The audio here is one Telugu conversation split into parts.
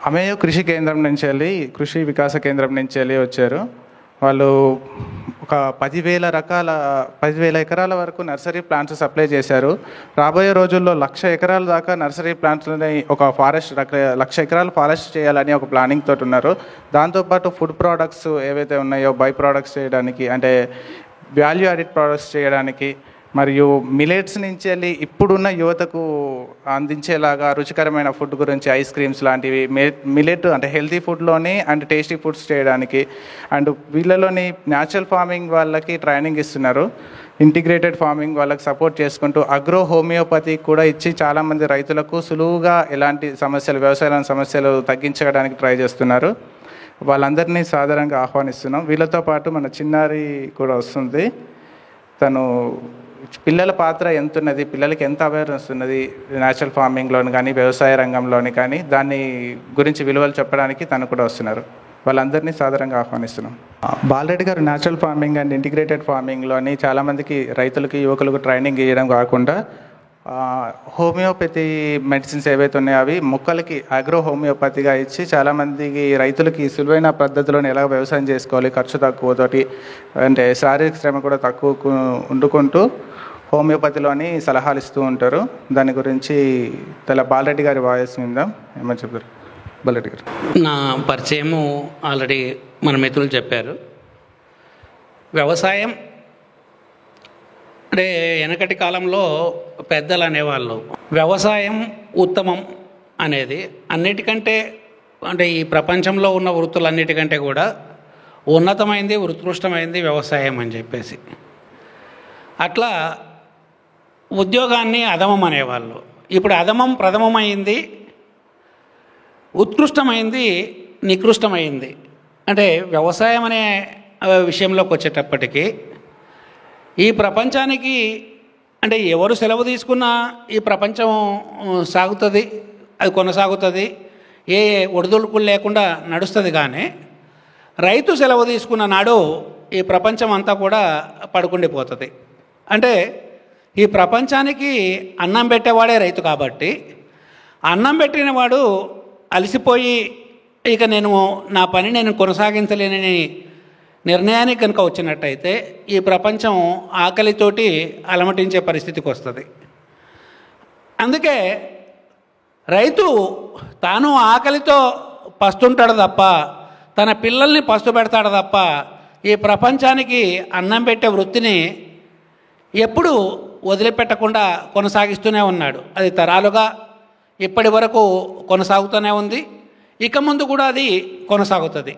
అమేయో కృషి కేంద్రం నుంచి వెళ్ళి కృషి వికాస కేంద్రం నుంచి వెళ్ళి వచ్చారు. వాళ్ళు ఒక 10,000 ఎకరాల వరకు నర్సరీ ప్లాంట్స్ సప్లై చేశారు. రాబోయే రోజుల్లో 1,00,000 ఎకరాల దాకా నర్సరీ ప్లాంట్లని ఒక ఫారెస్ట్ 1,00,000 ఎకరాలు ఫారెస్ట్ చేయాలని ఒక ప్లానింగ్ తోటి ఉన్నారు. దాంతోపాటు ఫుడ్ ప్రోడక్ట్స్ ఏవైతే ఉన్నాయో బై ప్రోడక్ట్స్ చేయడానికి, అంటే వాల్యూ యాడెడ్ ప్రోడక్ట్స్ చేయడానికి, మరియు మిలెట్స్ నుంచి వెళ్ళి ఇప్పుడున్న యువతకు అందించేలాగా రుచికరమైన ఫుడ్ గురించి ఐస్ క్రీమ్స్ లాంటివి మిలెట్ అంటే హెల్తీ ఫుడ్లోని అండ్ టేస్టీ ఫుడ్స్ చేయడానికి, అండ్ వీళ్ళలోని న్యాచురల్ ఫార్మింగ్ వాళ్ళకి ట్రైనింగ్ ఇస్తున్నారు. ఇంటిగ్రేటెడ్ ఫార్మింగ్ వాళ్ళకి సపోర్ట్ చేసుకుంటూ అగ్రో హోమియోపతి కూడా ఇచ్చి చాలామంది రైతులకు సులువుగా ఎలాంటి సమస్యలు, వ్యవసాయ సమస్యలు తగ్గించడానికి ట్రై చేస్తున్నారు. వాళ్ళందరినీ సాధారణంగా ఆహ్వానిస్తున్నాం. వీళ్ళతో పాటు మన చిన్నారి కూడా వస్తుంది. తను పిల్లల పాత్ర ఎంత ఉన్నది, పిల్లలకి ఎంత అవేర్నెస్ ఉన్నది న్యాచురల్ ఫార్మింగ్లోని కానీ వ్యవసాయ రంగంలోని కానీ, దాన్ని గురించి విలువలు చెప్పడానికి తను కూడా వస్తున్నారు. వాళ్ళందరినీ సాధారణంగా ఆహ్వానిస్తున్నాం. బాలరెడ్డి గారు న్యాచురల్ ఫార్మింగ్ అండ్ ఇంటిగ్రేటెడ్ ఫార్మింగ్లోని చాలామందికి రైతులకి, యువకులకు ట్రైనింగ్ ఇవ్వడం కాకుండా హోమియోపతి మెడిసిన్స్ ఏవైతే ఉన్నాయో అవి మొక్కలకి అగ్రో హోమియోపతిగా ఇచ్చి చాలామందికి రైతులకి సులువైన పద్ధతిలోనే ఎలా వ్యవసాయం చేసుకోవాలి, ఖర్చు తక్కువతోటి, అంటే శారీరక శ్రమ కూడా తక్కువ వండుకుంటూ హోమియోపతిలోని సలహాలు ఇస్తూ ఉంటారు. దాని గురించి బాలరెడ్డి గారి వాయిస్ విందాం. ఏమని చెప్తారు బాలరెడ్డి గారు? నా పరిచయము ఆల్రెడీ మన మిత్రులు చెప్పారు. వ్యవసాయం అంటే వెనకటి కాలంలో పెద్దలు అనేవాళ్ళు వ్యవసాయం ఉత్తమం అనేది అన్నిటికంటే, అంటే ఈ ప్రపంచంలో ఉన్న వృత్తులన్నిటికంటే కూడా ఉన్నతమైంది, ఉత్కృష్టమైంది వ్యవసాయం అని చెప్పేసి. అట్లా ఉద్యోగాన్ని అధమం అనేవాళ్ళు. ఇప్పుడు అధమం ప్రథమమైంది, ఉత్కృష్టమైంది నికృష్టమైంది. అంటే వ్యవసాయం అనే విషయంలోకి వచ్చేటప్పటికీ ఈ ప్రపంచానికి, అంటే ఎవరు సెలవు తీసుకున్నా ఈ ప్రపంచం సాగుతుంది, అది కొనసాగుతుంది, ఏ ఒడిదుడుకులు లేకుండా నడుస్తుంది. కానీ రైతు సెలవు తీసుకున్న నాడు ఈ ప్రపంచం అంతా కూడా పడుకుండిపోతుంది. అంటే ఈ ప్రపంచానికి అన్నం పెట్టేవాడే రైతు. కాబట్టి అన్నం పెట్టినవాడు అలసిపోయి ఇక నా పని నేను కొనసాగించలేనని నిర్ణయానికి కనుక వచ్చినట్టయితే ఈ ప్రపంచం ఆకలితోటి అలమటించే పరిస్థితికి వస్తుంది. అందుకే రైతు తాను ఆకలితో పస్తుంటాడు తప్ప, తన పిల్లల్ని పస్తు పెడతాడు తప్ప, ఈ ప్రపంచానికి అన్నం పెట్టే వృత్తిని ఎప్పుడు వదిలిపెట్టకుండా కొనసాగిస్తూనే ఉన్నాడు. అది తరాలుగా ఇప్పటి వరకు కొనసాగుతూనే ఉంది, ఇక ముందు కూడా అది కొనసాగుతుంది.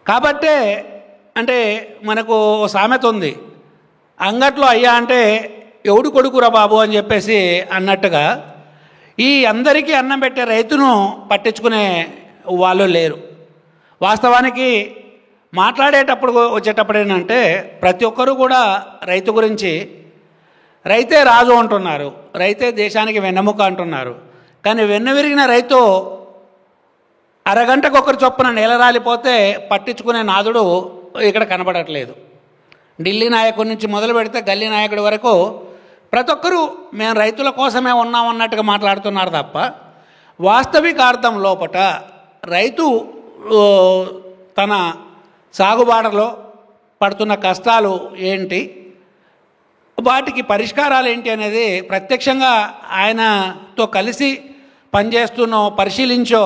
కాబట్టే అంటే మనకు సామెత ఉంది, అంగట్లో అయ్యా అంటే ఎవడు కొడుకురా బాబు అని చెప్పేసి అన్నట్టుగా ఈ అందరికీ అన్నం పెట్టే రైతును పట్టించుకునే వాళ్ళు లేరు. వాస్తవానికి మాట్లాడేటప్పుడు వచ్చేటప్పుడు ఏంటంటే ప్రతి ఒక్కరూ కూడా రైతు గురించి రైతే రాజు అంటున్నారు, రైతే దేశానికి వెన్నెముక అంటున్నారు. కానీ వెన్నెవిరిగిన రైతు అరగంటకు ఒకరు చొప్పున నేల రాలిపోతే పట్టించుకునే నాదుడు ఇక్కడ కనబడట్లేదు. ఢిల్లీ నాయకుడి నుంచి మొదలు పెడితే గల్లీ నాయకుడి వరకు ప్రతి ఒక్కరూ మేము రైతుల కోసమే ఉన్నామన్నట్టుగా మాట్లాడుతున్నారు తప్ప వాస్తవిక అర్థం లోపట రైతు తన సాగుబాటలో పడుతున్న కష్టాలు ఏంటి, వాటికి పరిష్కారాలు ఏంటి అనేది ప్రత్యక్షంగా ఆయనతో కలిసి పనిచేస్తున్నో పరిశీలించో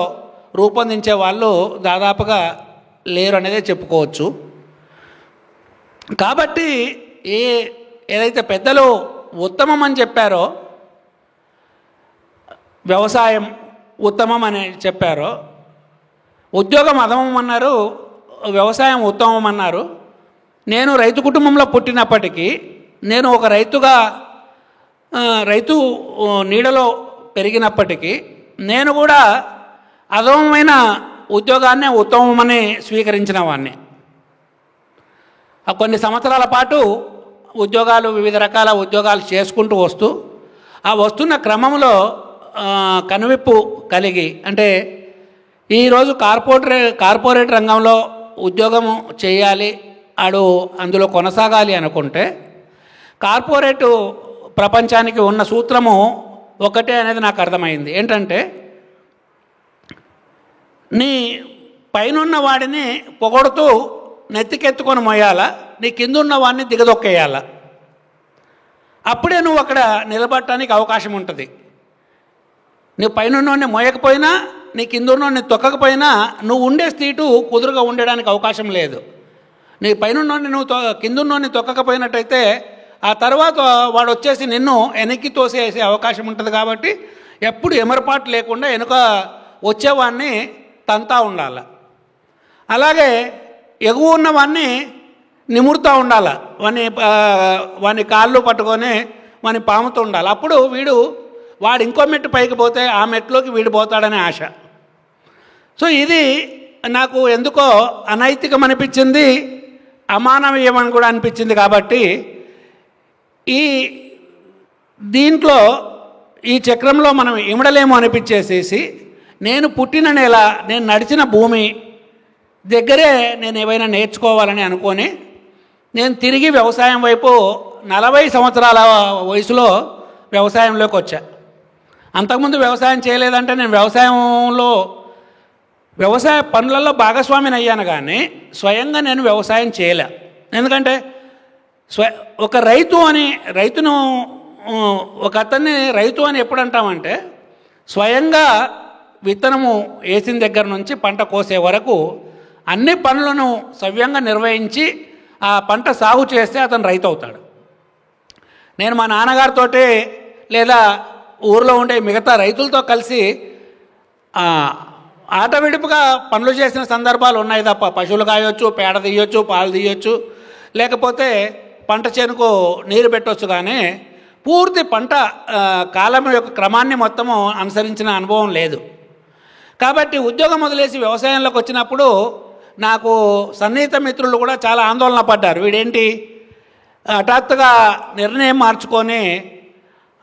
రూపొందించే వాళ్ళు దాదాపుగా లేరు అనేదే చెప్పుకోవచ్చు. కాబట్టి ఏదైతే పెద్దలు ఉత్తమం అని చెప్పారో, వ్యవసాయం ఉత్తమం అని చెప్పారో, ఉద్యోగం అధమం అన్నారు, వ్యవసాయం ఉత్తమం అన్నారు. నేను రైతు కుటుంబంలో పుట్టినప్పటికీ, నేను ఒక రైతు నీడలో పెరిగినప్పటికీ నేను కూడా అధమమైన ఉద్యోగాన్నే ఉత్తమమని స్వీకరించిన వాడిని. కొన్ని సంవత్సరాల పాటు వివిధ రకాల ఉద్యోగాలు చేసుకుంటూ వస్తున్న క్రమంలో కనువిప్పు కలిగి, అంటే ఈరోజు కార్పొరేట్ రంగంలో ఉద్యోగం చేయాలి, అందులో కొనసాగాలి అనుకుంటే కార్పొరేటు ప్రపంచానికి ఉన్న సూత్రము ఒకటే అనేది నాకు అర్థమైంది. ఏంటంటే నీ పైనున్న వాడిని పొగడుతూ నెత్తికెత్తుకొని మోయాలా, నీ కింద ఉన్న వాడిని దిగదొక్కేయాలా. అప్పుడే నువ్వు అక్కడ నిలబడటానికి అవకాశం ఉంటుంది. నువ్వు పైనున్నోడిని మోయకపోయినా, నీ కింద ఉన్నోడిని తొక్కకపోయినా నువ్వు ఉండే సీటు కుదురుగా ఉండడానికి అవకాశం లేదు. నీ పైనున్నోడిని నువ్వు కిందున్నోడిని తొక్కకపోయినట్టయితే ఆ తర్వాత వాడు వచ్చేసి నిన్ను వెనక్కి తోసేసే అవకాశం ఉంటుంది. కాబట్టి ఎప్పుడు ఎమరపాటు లేకుండా వెనుక వచ్చేవాడిని తంతా ఉండాలి. అలాగే ఎగువ ఉన్నవాడిని నిమురుతూ ఉండాలి, వాని కాళ్ళు పట్టుకొని వాని పాముతూ ఉండాలి. అప్పుడు వాడు ఇంకో మెట్టు పైకి పోతే ఆ మెట్టులోకి వీడు పోతాడనే ఆశ. సో ఇది నాకు ఎందుకో అనైతికం అనిపించింది, అమానవీయం అని కూడా అనిపించింది. కాబట్టి దీంట్లో ఈ చక్రంలో మనం ఇమడలేమో అనిపించేసేసి నేను పుట్టిన నేల, నేను నడిచిన భూమి దగ్గరే నేను ఏవైనా నేర్చుకోవాలని అనుకొని నేను తిరిగి వ్యవసాయం వైపు 40 సంవత్సరాల వయసులో వ్యవసాయంలోకి వచ్చా. అంతకుముందు వ్యవసాయం చేయలేదంటే నేను వ్యవసాయ పనులలో భాగస్వామిని అయ్యాను, కానీ స్వయంగా నేను వ్యవసాయం చేయలే. ఎందుకంటే ఒక రైతును ఒక అతన్ని రైతు అని ఎప్పుడు అంటామంటే, స్వయంగా విత్తనము వేసిన దగ్గర నుంచి పంట కోసే వరకు అన్ని పనులను సవ్యంగా నిర్వహించి ఆ పంట సాగు చేస్తే అతను రైతు అవుతాడు. నేను మా నాన్నగారితో లేదా ఊరిలో ఉండే మిగతా రైతులతో కలిసి ఆట విడుపుగా పనులు చేసిన సందర్భాలు ఉన్నాయి తప్ప, పశువులు కాయొచ్చు, పేడ తీయొచ్చు, పాలు తీయొచ్చు, లేకపోతే పంట చేనుకు నీరు పెట్టవచ్చు, కానీ పూర్తి పంట కాలం యొక్క క్రమాన్ని మొత్తము అనుసరించిన అనుభవం లేదు. కాబట్టి ఉద్యోగం వదిలేసి వ్యవసాయంలోకి వచ్చినప్పుడు నాకు సన్నిహిత మిత్రులు కూడా చాలా ఆందోళన పడ్డారు. వీడేంటి హఠాత్తుగా నిర్ణయం మార్చుకొని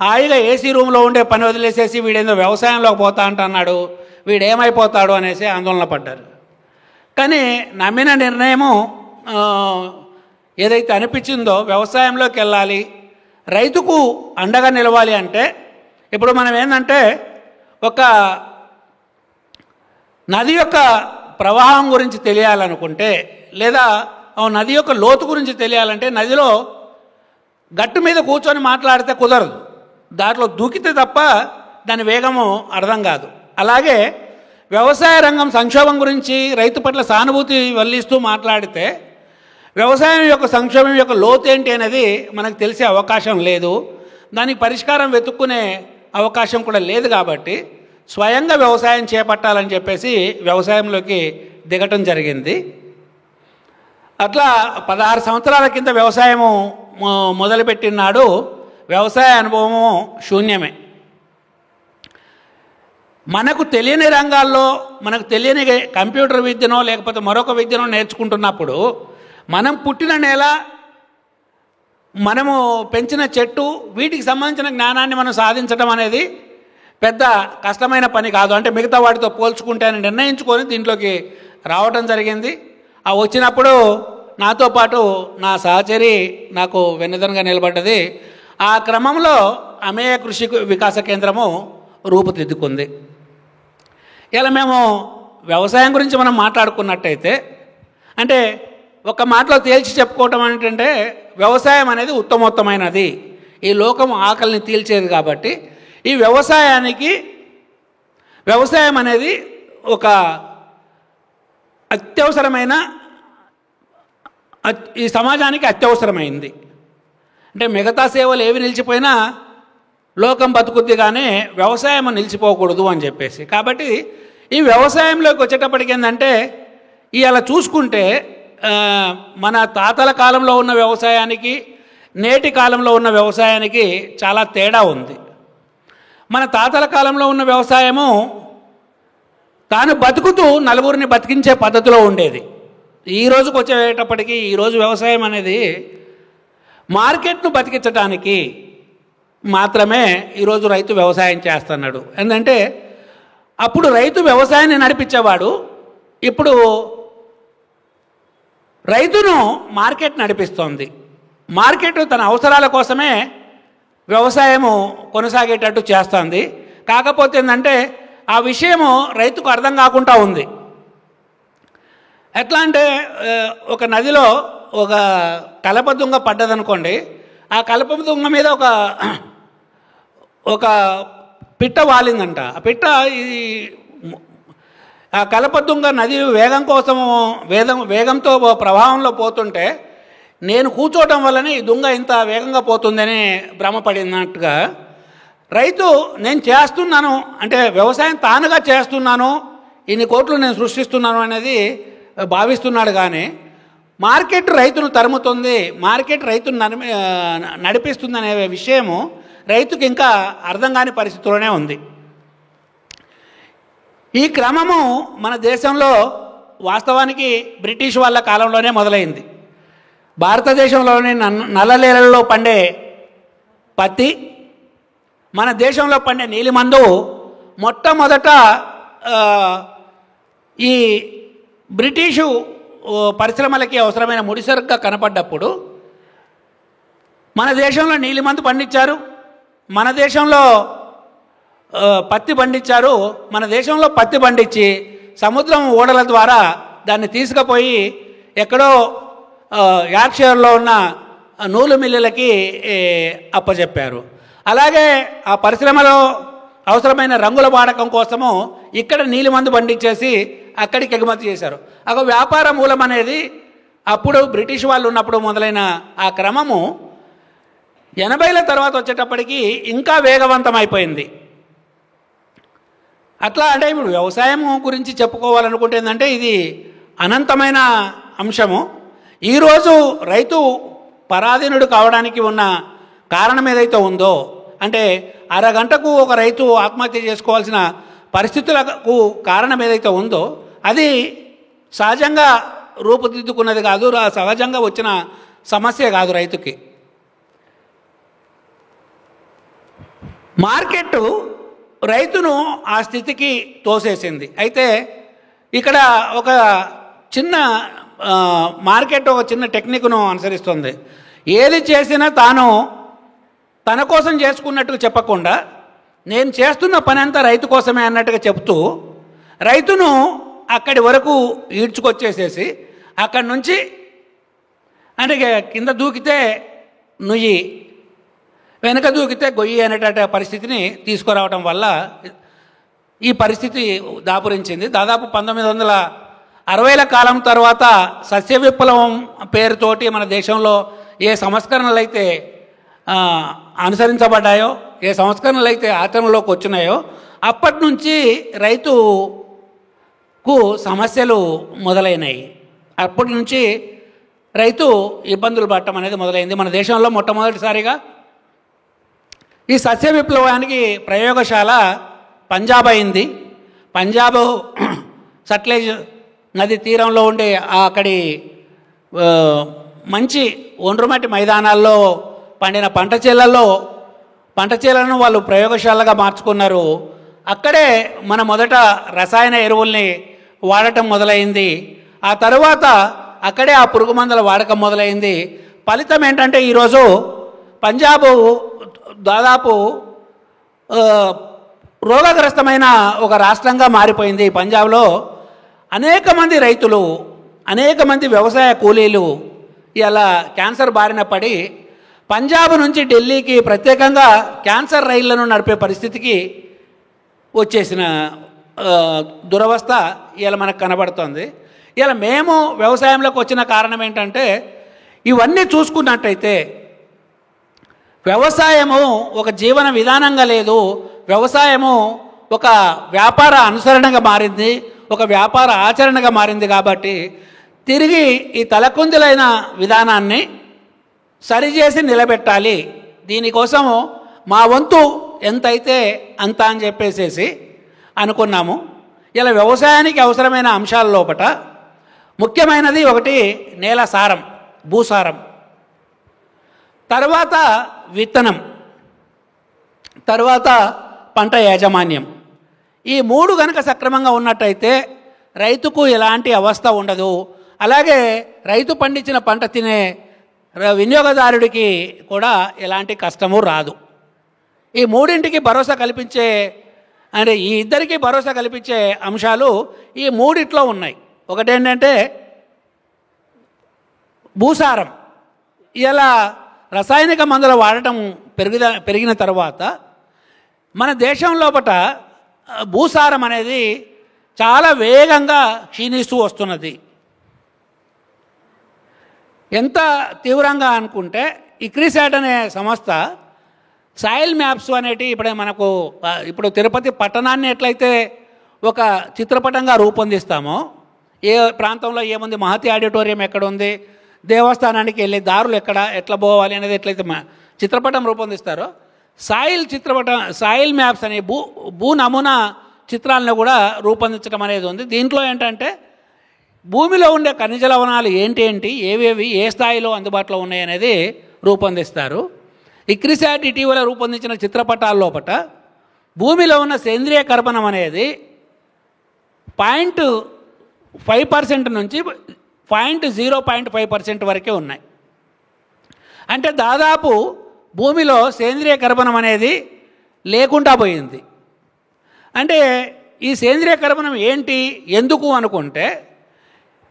హాయిగా ఏసీ రూమ్లో ఉండే పని వదిలేసేసి వీడేందో వ్యవసాయంలోకి పోతా అంటున్నాడు, వీడేమైపోతాడు అనేసి ఆందోళన పడ్డారు. కానీ నమ్మిన నిర్ణయము ఏదైతే అనిపించిందో వ్యవసాయంలోకి వెళ్ళాలి, రైతుకు అండగా నిలవాలి. అంటే ఇప్పుడు మనం ఏంటంటే ఒక నది యొక్క ప్రవాహం గురించి తెలియాలనుకుంటే, లేదా నది యొక్క లోతు గురించి తెలియాలంటే నదిలో గట్టు మీద కూర్చొని మాట్లాడితే కుదరదు, దాంట్లో దూకితే తప్ప దాని వేగము అర్థం కాదు. అలాగే వ్యవసాయ రంగం సంక్షోభం గురించి రైతు పట్ల సానుభూతి వల్లిస్తూ మాట్లాడితే వ్యవసాయం యొక్క సంక్షోభం యొక్క లోతు ఏంటి అనేది మనకు తెలిసే అవకాశం లేదు, దానికి పరిష్కారం వెతుక్కునే అవకాశం కూడా లేదు. కాబట్టి స్వయంగా వ్యవసాయం చేపట్టాలని చెప్పేసి వ్యవసాయంలోకి దిగటం జరిగింది. అట్లా 16 సంవత్సరాల కింద వ్యవసాయము మొదలుపెట్టినాడు. వ్యవసాయ అనుభవము శూన్యమే. మనకు తెలియని రంగాల్లో మనకు తెలియని కంప్యూటర్ విద్యనో లేకపోతే మరొక విద్యనో నేర్చుకుంటున్నప్పుడు మనం పుట్టిన నేల, మనము పెంచిన చెట్టు, వీటికి సంబంధించిన జ్ఞానాన్ని మనం సాధించడం అనేది పెద్ద కష్టమైన పని కాదు. అంటే మిగతా వాటితో పోల్చుకుంటే అని నిర్ణయించుకొని దీంట్లోకి రావడం జరిగింది. ఆ వచ్చినప్పుడు నాతో పాటు నా సహచరి నాకు వెన్నెదనగా నిలబడ్డది. ఆ క్రమంలో అమేయ కృషి వికాస కేంద్రము రూపుదిద్దుకుంది. ఇలా మేము వ్యవసాయం గురించి మనం మాట్లాడుకున్నట్టయితే, అంటే ఒక మాటలో తేల్చి చెప్పుకోవటం ఏంటంటే వ్యవసాయం అనేది ఉత్తమోత్తమైనది, ఈ లోకం ఆకలిని తీల్చేది. కాబట్టి ఈ వ్యవసాయం అనేది ఒక అత్యవసరమైన, ఈ సమాజానికి అత్యవసరమైంది. అంటే మిగతా సేవలు ఏవి నిలిచిపోయినా లోకం బతుకుద్ది, కానీ వ్యవసాయం నిలిచిపోకూడదు అని చెప్పేసి. కాబట్టి ఈ వ్యవసాయంలోకి వచ్చేటప్పటికి ఏంటంటే ఇవాళ చూసుకుంటే మన తాతల కాలంలో ఉన్న వ్యవసాయానికి నేటి కాలంలో ఉన్న వ్యవసాయానికి చాలా తేడా ఉంది. మన తాతల కాలంలో ఉన్న వ్యవసాయము తాను బతుకుతూ నలుగురిని బతికించే పద్ధతిలో ఉండేది. ఈ రోజుకు వచ్చేటప్పటికి ఈరోజు వ్యవసాయం అనేది మార్కెట్ను బతికించడానికి మాత్రమే ఈరోజు రైతు వ్యవసాయం చేస్తున్నాడు. ఎందుకంటే అప్పుడు రైతు వ్యవసాయాన్ని నడిపించేవాడు, ఇప్పుడు రైతును మార్కెట్ నడిపిస్తోంది. మార్కెట్ తన అవసరాల కోసమే వ్యవసాయము కొనసాగేటట్టు చేస్తుంది. కాకపోతే ఏంటంటే ఆ విషయము రైతుకు అర్థం కాకుండా ఉంది. ఎట్లా అంటే ఒక నదిలో ఒక కలపదుంగ పడ్డదనుకోండి, ఆ కలపదుంగ మీద ఒక పిట్ట వాలిందంట. ఆ పిట్ట ఆ కలపదుంగ నది వేగం కోసము వేగంతో ప్రవాహంలో పోతుంటే నేను కూర్చోవటం వల్లనే ఈ దుంగ ఇంత వేగంగా పోతుందని భ్రమపడినట్టుగా రైతు నేను చేస్తున్నాను అంటే వ్యవసాయం తానుగా చేస్తున్నాను, ఇన్ని కోట్లు నేను సృష్టిస్తున్నాను అనేది భావిస్తున్నాడు. కానీ మార్కెట్ రైతును తరుముతుంది, మార్కెట్ రైతును నడిపిస్తుంది అనే విషయము రైతుకి ఇంకా అర్థం కాని పరిస్థితిలోనే ఉంది. ఈ క్రమము మన దేశంలో వాస్తవానికి బ్రిటిష్ వాళ్ళ కాలంలోనే మొదలైంది. భారతదేశంలోని నల్లనేలల్లో పండే పత్తి, మన దేశంలో పండే నీలిమందు మొట్టమొదట ఈ బ్రిటిషు పరిశ్రమలకి అవసరమైన ముడిసరుగ్గా కనపడ్డప్పుడు మన దేశంలో నీలిమందు పండించారు, మన దేశంలో పత్తి పండించారు. మన దేశంలో పత్తి పండించి సముద్రం ఓడల ద్వారా దాన్ని తీసుకుపోయి ఎక్కడో యార్క్షైర్లో ఉన్న నూలు మిల్లులకి అప్పచెప్పారు. అలాగే ఆ పరిశ్రమలో అవసరమైన రంగుల వాడకం కోసము ఇక్కడ నీలిమందు పండించేసి అక్కడికి ఎగుమతి చేశారు. ఒక వ్యాపార మూలం అనేది అప్పుడు బ్రిటిష్ వాళ్ళు ఉన్నప్పుడు మొదలైన ఆ క్రమము 80ల తర్వాత వచ్చేటప్పటికి ఇంకా వేగవంతమైపోయింది. అట్లా అంటే ఇప్పుడు వ్యవసాయం గురించి చెప్పుకోవాలనుకుంటే ఏంటంటే ఇది అనంతమైన అంశము. ఈరోజు రైతు పరాధీనుడు కావడానికి ఉన్న కారణం ఏదైతే ఉందో, అంటే అరగంటకు ఒక రైతు ఆత్మహత్య చేసుకోవాల్సిన పరిస్థితులకు కారణం ఏదైతే ఉందో అది సహజంగా రూపుదిద్దుకున్నది కాదు, సహజంగా వచ్చిన సమస్య కాదు. రైతుకి మార్కెట్ రైతును ఆ స్థితికి తోసేసింది. అయితే ఇక్కడ ఒక చిన్న మార్కెట్ ఒక చిన్న టెక్నిక్ను అనుసరిస్తుంది. ఏది చేసినా తన కోసం చేసుకున్నట్టుగా చెప్పకుండా నేను చేస్తున్న పని అంతా రైతు కోసమే అన్నట్టుగా చెప్తూ రైతును అక్కడి వరకు ఈడ్చుకొచ్చేసేసి అక్కడి నుంచి అంటే కింద దూకితే నుయ్యి, వెనక దూకితే గొయ్యి అనేట పరిస్థితిని తీసుకురావడం వల్ల ఈ పరిస్థితి దాపురించింది. దాదాపు 1960ల కాలం తర్వాత సస్య విప్లవం పేరుతోటి మన దేశంలో ఏ సంస్కరణలు అయితే అనుసరించబడ్డాయో, ఏ సంస్కరణలు అయితే ఆచరణలోకి వచ్చినాయో అప్పటి నుంచి రైతుకు సమస్యలు మొదలైనాయి. అప్పటి నుంచి రైతు ఇబ్బందులు పడటం అనేది మొదలైంది. మన దేశంలో మొట్టమొదటిసారిగా ఈ సస్య విప్లవానికి ప్రయోగశాల పంజాబ్ అయింది. పంజాబ్ సట్లెజ్ నది తీరంలో ఉండే అక్కడి మంచి ఒండ్రుమట్టి మైదానాల్లో పండిన పంట చేలను వాళ్ళు ప్రయోగశాలగా మార్చుకున్నారు. అక్కడే మన మొదట రసాయన ఎరువుల్ని వాడటం మొదలైంది. ఆ తరువాత అక్కడే ఆ పురుగు మందుల వాడకం మొదలైంది. ఫలితం ఏంటంటే ఈరోజు పంజాబ్ దాదాపు రోగగ్రస్తమైన ఒక రాష్ట్రంగా మారిపోయింది. పంజాబ్లో అనేక మంది రైతులు, అనేక మంది వ్యవసాయ కూలీలు ఇలా క్యాన్సర్ బారిన పడి పంజాబ్ నుంచి ఢిల్లీకి ప్రత్యేకంగా క్యాన్సర్ రైళ్లను నడిపే పరిస్థితికి వచ్చేసిన దురవస్థ ఇలా మనకు కనబడుతోంది. ఇలా మేము వ్యవసాయంలోకి వచ్చిన కారణం ఏంటంటే ఇవన్నీ చూసుకున్నట్టయితే వ్యవసాయము ఒక జీవన విధానంగా లేదు, వ్యవసాయము ఒక వ్యాపార అనుసరణగా మారింది, ఒక వ్యాపార ఆచరణగా మారింది. కాబట్టి తిరిగి ఈ తలకుందులైన విధానాన్ని సరిచేసి నిలబెట్టాలి. దీనికోసము మా వంతు ఎంతైతే అంత అని చెప్పేసేసి అనుకున్నాము. ఇలా వ్యవసాయానికి అవసరమైన అంశాల లోపట ముఖ్యమైనది ఒకటి నేల సారం, భూసారం, తర్వాత విత్తనం, తర్వాత పంట యాజమాన్యం. ఈ మూడు గనక సక్రమంగా ఉన్నట్టయితే రైతుకు ఎలాంటి అవస్థ ఉండదు. అలాగే రైతు పండించిన పంట తినే వినియోగదారుడికి కూడా ఎలాంటి కష్టము రాదు. ఈ మూడింటికి భరోసా కల్పించే అంటే ఈ ఇద్దరికి భరోసా కల్పించే అంశాలు ఈ మూడిట్లో ఉన్నాయి. ఒకటేంటంటే భూసారం ఇలా రసాయనిక మందుల వాడటం పెరిగిన తర్వాత మన దేశం లోపల భూసారం అనేది చాలా వేగంగా క్షీణిస్తూ వస్తున్నది. ఎంత తీవ్రంగా అనుకుంటే ఇక్రిసాట్ అనే సంస్థ సాయిల్ మ్యాప్స్ అనేటి ఇప్పుడు తిరుపతి పట్టణాన్ని ఎట్లయితే ఒక చిత్రపటంగా రూపొందిస్తామో, ఏ ప్రాంతంలో ఏముంది, మహతి ఆడిటోరియం ఎక్కడ ఉంది, దేవస్థానానికి వెళ్ళే దారులు ఎట్లా పోవాలి అనేది ఎట్లయితే చిత్రపటం రూపొందిస్తారో, సాయిల్ మ్యాప్స్ అనే భూ నమూనా చిత్రాలను కూడా రూపొందించడం అనేది ఉంది. దీంట్లో ఏంటంటే భూమిలో ఉండే ఖనిజ లవణాలు ఏంటి, ఏవేవి ఏ స్థాయిలో అందుబాటులో ఉన్నాయి అనేది రూపొందిస్తారు. ఇక్రిసాట్ ఇటీవల రూపొందించిన చిత్రపటాల లోపల భూమిలో ఉన్న సేంద్రియ కర్బనం అనేది 0.5% నుంచి 0.5% వరకే ఉన్నాయి. అంటే దాదాపు భూమిలో సేంద్రియ కర్బనం అనేది లేకుండా పోయింది. అంటే ఈ సేంద్రియ కర్బనం ఏంటి, ఎందుకు అనుకుంటే,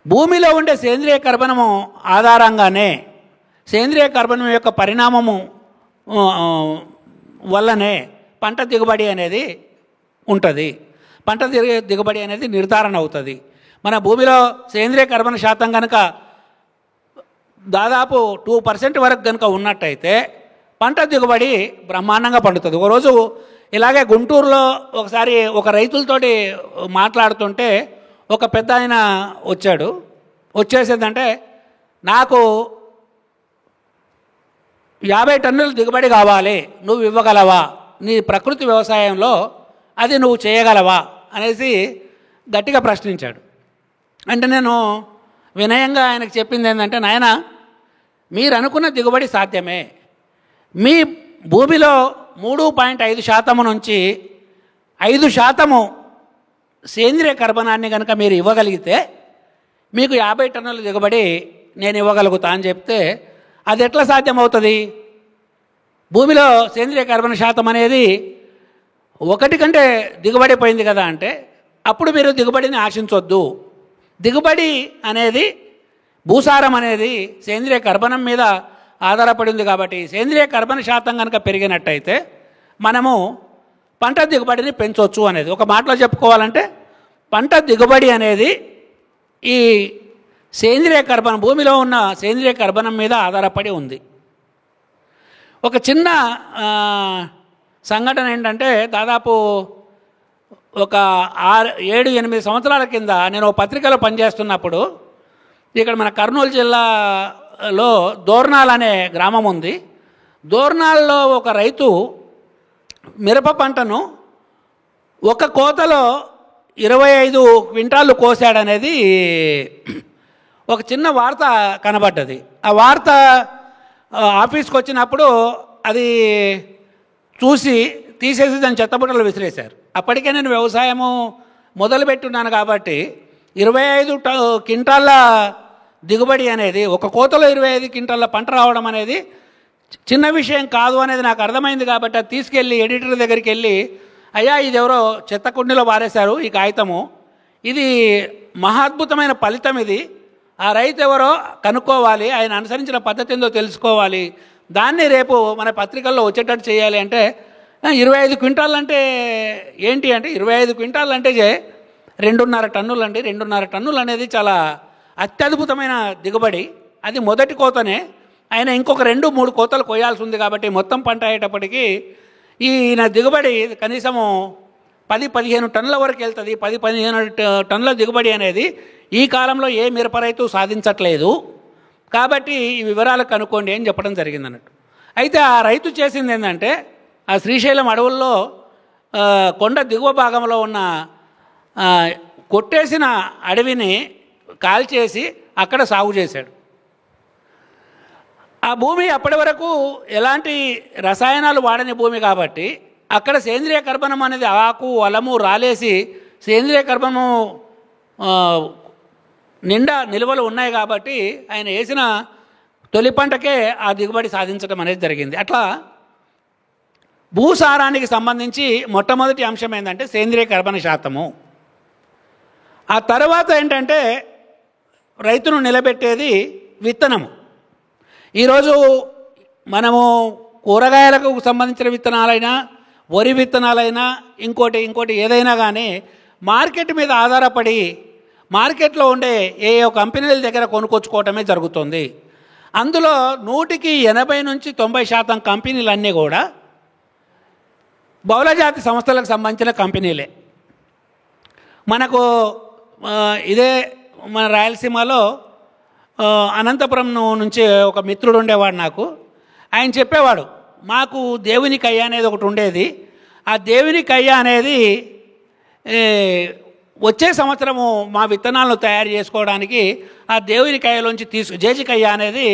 భూమిలో ఉండే సేంద్రియ కర్బనము ఆధారంగానే సేంద్రియ కర్బనం యొక్క పరిణామము వల్లనే పంట దిగుబడి అనేది ఉంటుంది. పంట దిగుబడి అనేది నిర్ధారణ అవుతుంది. మన భూమిలో సేంద్రియ కర్బన శాతం కనుక దాదాపు 2% వరకు కనుక ఉన్నట్టయితే పంట దిగుబడి బ్రహ్మాండంగా పండుతుంది. ఒకరోజు ఇలాగే గుంటూరులో ఒకసారి ఒక రైతులతోటి మాట్లాడుతుంటే ఒక పెద్ద ఆయన వచ్చేసేదంటే, నాకు 50 టన్నుల దిగుబడి కావాలి, నువ్వు ఇవ్వగలవా, నీ ప్రకృతి వ్యవసాయంలో అది నువ్వు చేయగలవా అనేసి గట్టిగా ప్రశ్నించాడు. అంటే నేను వినయంగా ఆయనకు చెప్పింది ఏంటంటే, నాయన, మీరు అనుకున్న దిగుబడి సాధ్యమే. మీ భూమిలో 3.5% నుంచి 5% సేంద్రియ కర్బనాన్ని కనుక మీరు ఇవ్వగలిగితే మీకు 50 టన్నుల దిగుబడి నేను ఇవ్వగలుగుతా అని చెప్తే, అది ఎట్లా సాధ్యమవుతుంది? భూమిలో సేంద్రియ కర్బన శాతం అనేది 1 కంటే దిగుబడి పోయింది కదా అంటే, అప్పుడు మీరు దిగుబడిని ఆశించొద్దు. దిగుబడి అనేది, భూసారం అనేది సేంద్రియ కర్బనం మీద ఆధారపడి ఉంది కాబట్టి సేంద్రియ కర్బన శాతం కనుక పెరిగినట్టయితే మనము పంట దిగుబడిని పెంచవచ్చు అనేది. ఒక మాటలో చెప్పుకోవాలంటే పంట దిగుబడి అనేది ఈ సేంద్రియ కర్బనం, భూమిలో ఉన్న సేంద్రియ కర్బనం మీద ఆధారపడి ఉంది. ఒక చిన్న సంఘటన ఏంటంటే, దాదాపు ఒక 7-8 సంవత్సరాల కింద నేను పత్రికలో పనిచేస్తున్నప్పుడు, ఇక్కడ మన కర్నూలు జిల్లాలో దోర్నాల్ అనే గ్రామం ఉంది. దోర్నాల్లో ఒక రైతు మిరప పంటను ఒక కోతలో 25 క్వింటాళ్ళు కోసాడనేది ఒక చిన్న వార్త కనబడ్డది. ఆ వార్త ఆఫీస్కి వచ్చినప్పుడు అది చూసి తీసేసి దాని చెత్తబుట్టలు విసిరేశారు. అప్పటికే నేను వ్యవసాయము మొదలుపెట్టున్నాను కాబట్టి 25 క్వింటాళ్ళ దిగుబడి అనేది, ఒక కోతలో 25 క్వింటాళ్ళ పంట రావడం అనేది చిన్న విషయం కాదు అనేది నాకు అర్థమైంది. కాబట్టి అది తీసుకెళ్ళి ఎడిటర్ దగ్గరికి వెళ్ళి, అయ్యా, ఇది ఎవరో చెత్త కుండీలో పారేశారు ఈ కాగితము, ఇది మహాద్భుతమైన ఫలితం, ఇది ఆ రైతు ఎవరో కనుక్కోవాలి, ఆయన అనుసరించిన పద్ధతి ఏందో తెలుసుకోవాలి, దాన్ని రేపు మన పత్రికల్లో వచ్చేటట్టు చేయాలి. అంటే 25 క్వింటాళ్ళు అంటే ఏంటి అంటే, 25 క్వింటాళ్ళు అంటే 2.5 టన్నులు అండి. 2.5 టన్నులు అనేది చాలా అత్యద్భుతమైన దిగుబడి. అది మొదటి కోతనే. ఆయన ఇంకొక 2-3 కోతలు కోయాల్సి ఉంది కాబట్టి మొత్తం పంట అయ్యేటప్పటికి ఈయన దిగుబడి కనీసము 10-15 టన్నుల వరకు వెళ్తుంది. 10-15 టన్నుల దిగుబడి అనేది ఈ కాలంలో ఏ మిరప రైతు సాధించట్లేదు. కాబట్టి ఈ వివరాలు కనుక్కోండి అని చెప్పడం జరిగింది అన్నట్టు. అయితే ఆ రైతు చేసింది ఏంటంటే, ఆ శ్రీశైలం అడవుల్లో కొండ దిగువ భాగంలో ఉన్న కొట్టేసిన అడవిని కాల్చేసి అక్కడ సాగు చేశాడు. ఆ భూమి అప్పటి వరకు ఎలాంటి రసాయనాలు వాడని భూమి కాబట్టి అక్కడ సేంద్రియ కర్బనం అనేది ఆకు అలము రాలేసి సేంద్రియ కర్బనము నిండా నిల్వలు ఉన్నాయి కాబట్టి ఆయన వేసిన తొలి పంటకే ఆ దిగుబడి సాధించడం అనేది జరిగింది. అట్లా భూసారానికి సంబంధించి మొట్టమొదటి అంశం ఏంటంటే సేంద్రియ కర్బన శాతము. ఆ తర్వాత ఏంటంటే రైతును నిలబెట్టేది విత్తనము. ఈరోజు మనము కూరగాయలకు సంబంధించిన విత్తనాలైనా, వరి విత్తనాలైనా, ఇంకోటి ఏదైనా కానీ మార్కెట్ మీద ఆధారపడి మార్కెట్లో ఉండే ఏ కంపెనీల దగ్గర కొనుక్కొచ్చుకోవటమే జరుగుతుంది. అందులో 80 నుంచి 90% కంపెనీలన్నీ కూడా బహుళజాతి సంస్థలకు సంబంధించిన కంపెనీలే. మనకు ఇదే మన రాయలసీమలో అనంతపురం నుంచి ఒక మిత్రుడు ఉండేవాడు నాకు. ఆయన చెప్పేవాడు, మాకు దేవుని కయ్య అనేది ఒకటి ఉండేది. ఆ దేవుని కయ్య అనేది వచ్చే సంవత్సరము మా విత్తనాలను తయారు చేసుకోవడానికి ఆ దేవుని కయ్యలోంచి జేజికయ్య అనేది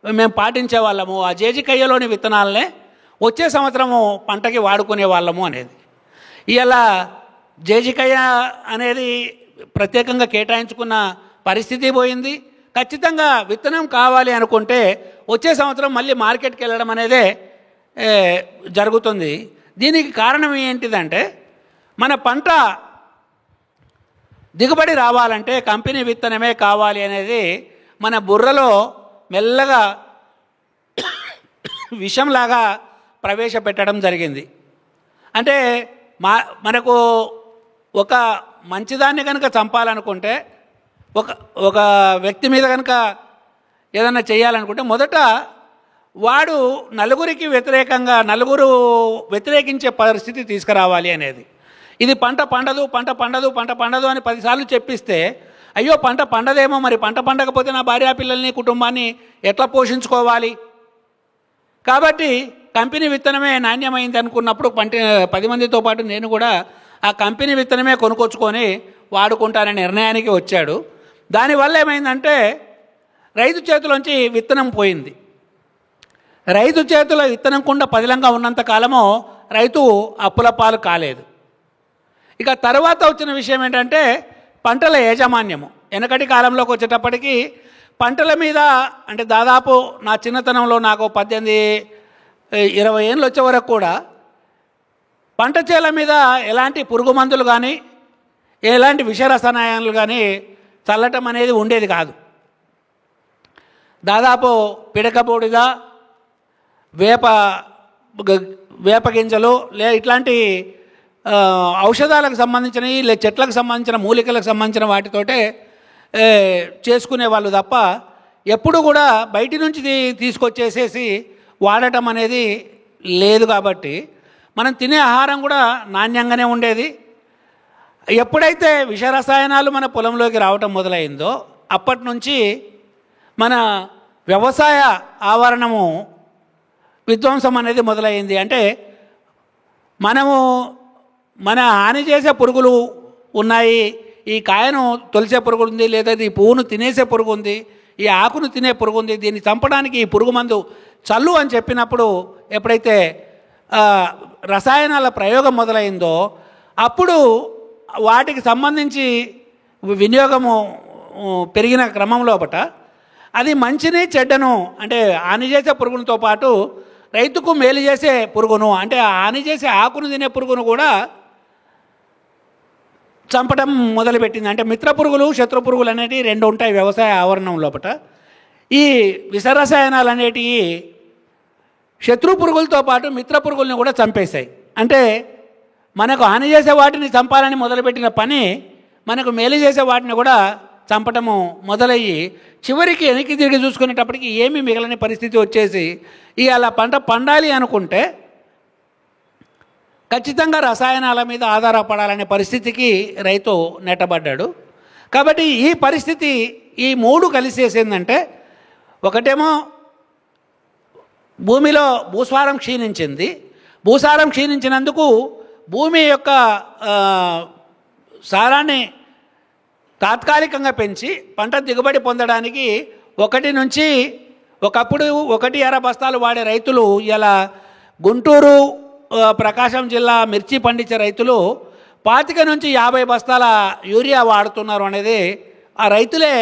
మేము పాటించే వాళ్ళము. ఆ జేజికయ్యలోని విత్తనాలనే వచ్చే సంవత్సరము పంటకి వాడుకునే వాళ్ళము అనేది. ఇలా జేజికయ్య అనేది ప్రత్యేకంగా కేటాయించుకున్న పరిస్థితి పోయింది. ఖచ్చితంగా విత్తనం కావాలి అనుకుంటే వచ్చే సంవత్సరం మళ్ళీ మార్కెట్కి వెళ్ళడం అనేదే జరుగుతుంది. దీనికి కారణం ఏంటిదంటే, మన పంట దిగుబడి రావాలంటే కంపెనీ విత్తనమే కావాలి అనేది మన బుర్రలో మెల్లగా విషంలాగా ప్రవేశపెట్టడం జరిగింది. అంటే మనకు ఒక మంచిదాన్ని కనుక చంపాలనుకుంటే, ఒక వ్యక్తి మీద కనుక ఏదన్నా చేయాలనుకుంటే మొదట వాడు నలుగురికి వ్యతిరేకంగా నలుగురు వ్యతిరేకించే పరిస్థితి తీసుకురావాలి అనేది. ఇది పంట పండదు అని 10 సార్లు చెప్పిస్తే, అయ్యో పంట పండదేమో, మరి పంట పండకపోతే నా భార్యా పిల్లల్ని కుటుంబాన్ని ఎట్లా పోషించుకోవాలి, కాబట్టి కంపెనీ విత్తనమే నాణ్యమైంది అనుకున్నప్పుడు 10 మందితో పాటు నేను కూడా ఆ కంపెనీ విత్తనమే కొనుక్కొచ్చుకొని వాడుకుంటాననే నిర్ణయానికి వచ్చాడు. దానివల్ల ఏమైందంటే రైతు చేతిలోంచి విత్తనం పోయింది. రైతు చేతిలో విత్తనం కుండా పదిలంగా ఉన్నంత కాలము రైతు అప్పుల పాలు కాలేదు. ఇక తర్వాత వచ్చిన విషయం ఏంటంటే పంటల యాజమాన్యము. వెనకటి కాలంలోకి వచ్చేటప్పటికి పంటల మీద, అంటే దాదాపు నా చిన్నతనంలో నాకు 18-20 ఏళ్ళు వచ్చే వరకు కూడా పంట చేల మీద ఎలాంటి పురుగు మందులు కానీ ఎలాంటి విషరసాయనాలు కానీ చల్లటం అనేది ఉండేది కాదు. దాదాపు పిడక బూడిద, వేప గింజలు ఇట్లాంటి ఔషధాలకు సంబంధించినవి, చెట్లకు సంబంధించిన మూలికలకు సంబంధించిన వాటితోటే చేసుకునే వాళ్ళు తప్ప ఎప్పుడు కూడా బయటి నుంచి తీసుకొచ్చేసేసి వాడటం అనేది లేదు. కాబట్టి మనం తినే ఆహారం కూడా నాణ్యంగానే ఉండేది. ఎప్పుడైతే విషరసాయనాలు మన పొలంలోకి రావటం మొదలైందో అప్పటి నుంచి మన వ్యవసాయ ఆవరణము విధ్వంసం అనేది మొదలైంది. అంటే మన హాని చేసే పురుగులు ఉన్నాయి, ఈ కాయను తొలిసే పురుగు ఉంది, లేదా ఈ పువ్వును తినేసే పురుగు ఉంది, ఈ ఆకును తినే పురుగు ఉంది, దీన్ని చంపడానికి ఈ పురుగు మందు చల్లు అని చెప్పినప్పుడు ఎప్పుడైతే రసాయనాల ప్రయోగం మొదలైందో అప్పుడు వాటికి సంబంధించి వినియోగము పెరిగిన క్రమంలోపట అది మంచిని చెడ్డను, అంటే హాని చేసే పురుగులతో పాటు రైతుకు మేలు చేసే పురుగును, అంటే హాని చేసే ఆకును తినే పురుగును కూడా చంపడం మొదలుపెట్టింది. అంటే మిత్ర పురుగులు, శత్రు పురుగులు అనేటివి 2 ఉంటాయి వ్యవసాయ ఆవరణం లోపల. ఈ విషరసాయనాలు అనేటివి శత్రు పురుగులతో పాటు మిత్ర పురుగుల్ని కూడా చంపేశాయి. అంటే మనకు హాని చేసే వాటిని చంపాలని మొదలుపెట్టిన పని మనకు మేలు చేసే వాటిని కూడా చంపటము మొదలయ్యి చివరికి వెనక్కి తిరిగి చూసుకునేటప్పటికి ఏమీ మిగలని పరిస్థితి వచ్చేసి అలా పంట పండాలి అనుకుంటే ఖచ్చితంగా రసాయనాల మీద ఆధారపడాలనే పరిస్థితికి రైతు నెట్టబడ్డాడు. కాబట్టి ఈ పరిస్థితి ఈ 3 కలిసేసిందంటే, ఒకటేమో భూమిలో భూసారం క్షీణించింది. భూసారం క్షీణించినందుకు భూమి యొక్క సారాన్ని తాత్కాలికంగా పెంచి పంట దిగుబడి పొందడానికి ఒకప్పుడు 1.5 బస్తాలు వాడే రైతులు ఇలా గుంటూరు, ప్రకాశం జిల్లా మిర్చి పండించే రైతులు 25 నుంచి 50 బస్తాల యూరియా వాడుతున్నారు అనేది ఆ రైతులే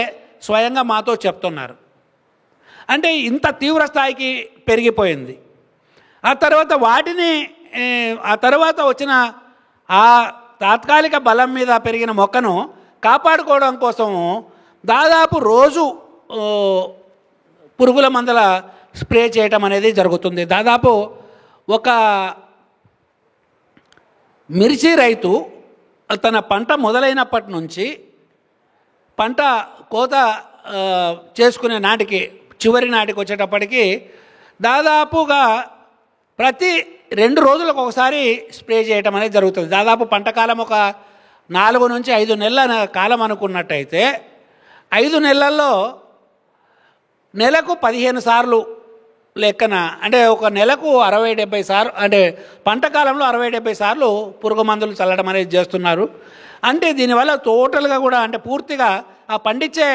స్వయంగా మాతో చెప్తున్నారు. అంటే ఇంత తీవ్ర స్థాయికి పెరిగిపోయింది. ఆ తర్వాత వచ్చిన ఆ తాత్కాలిక బలం మీద పెరిగిన మొక్కను కాపాడుకోవడం కోసం దాదాపు రోజు పురుగుల మందుల స్ప్రే చేయటం అనేది జరుగుతుంది. దాదాపు ఒక మిర్చి రైతు తన పంట మొదలైనప్పటి నుంచి పంట కోత చేసుకునే నాటికి చివరి నాటికి వచ్చేటప్పటికి దాదాపుగా ప్రతి 2 రోజులకు ఒకసారి స్ప్రే చేయటం అనేది జరుగుతుంది. దాదాపు పంట కాలం ఒక 4 నుంచి 5 నెలల కాలం అనుకున్నట్టయితే 5 నెలల్లో నెలకు 15 సార్లు లెక్కన, అంటే ఒక నెలకు 60-70 సార్లు, అంటే పంట కాలంలో 60-70 సార్లు పురుగు మందులు చల్లడం అనేది చేస్తున్నారు. అంటే దీనివల్ల టోటల్గా కూడా అంటే పూర్తిగా ఆ పండించే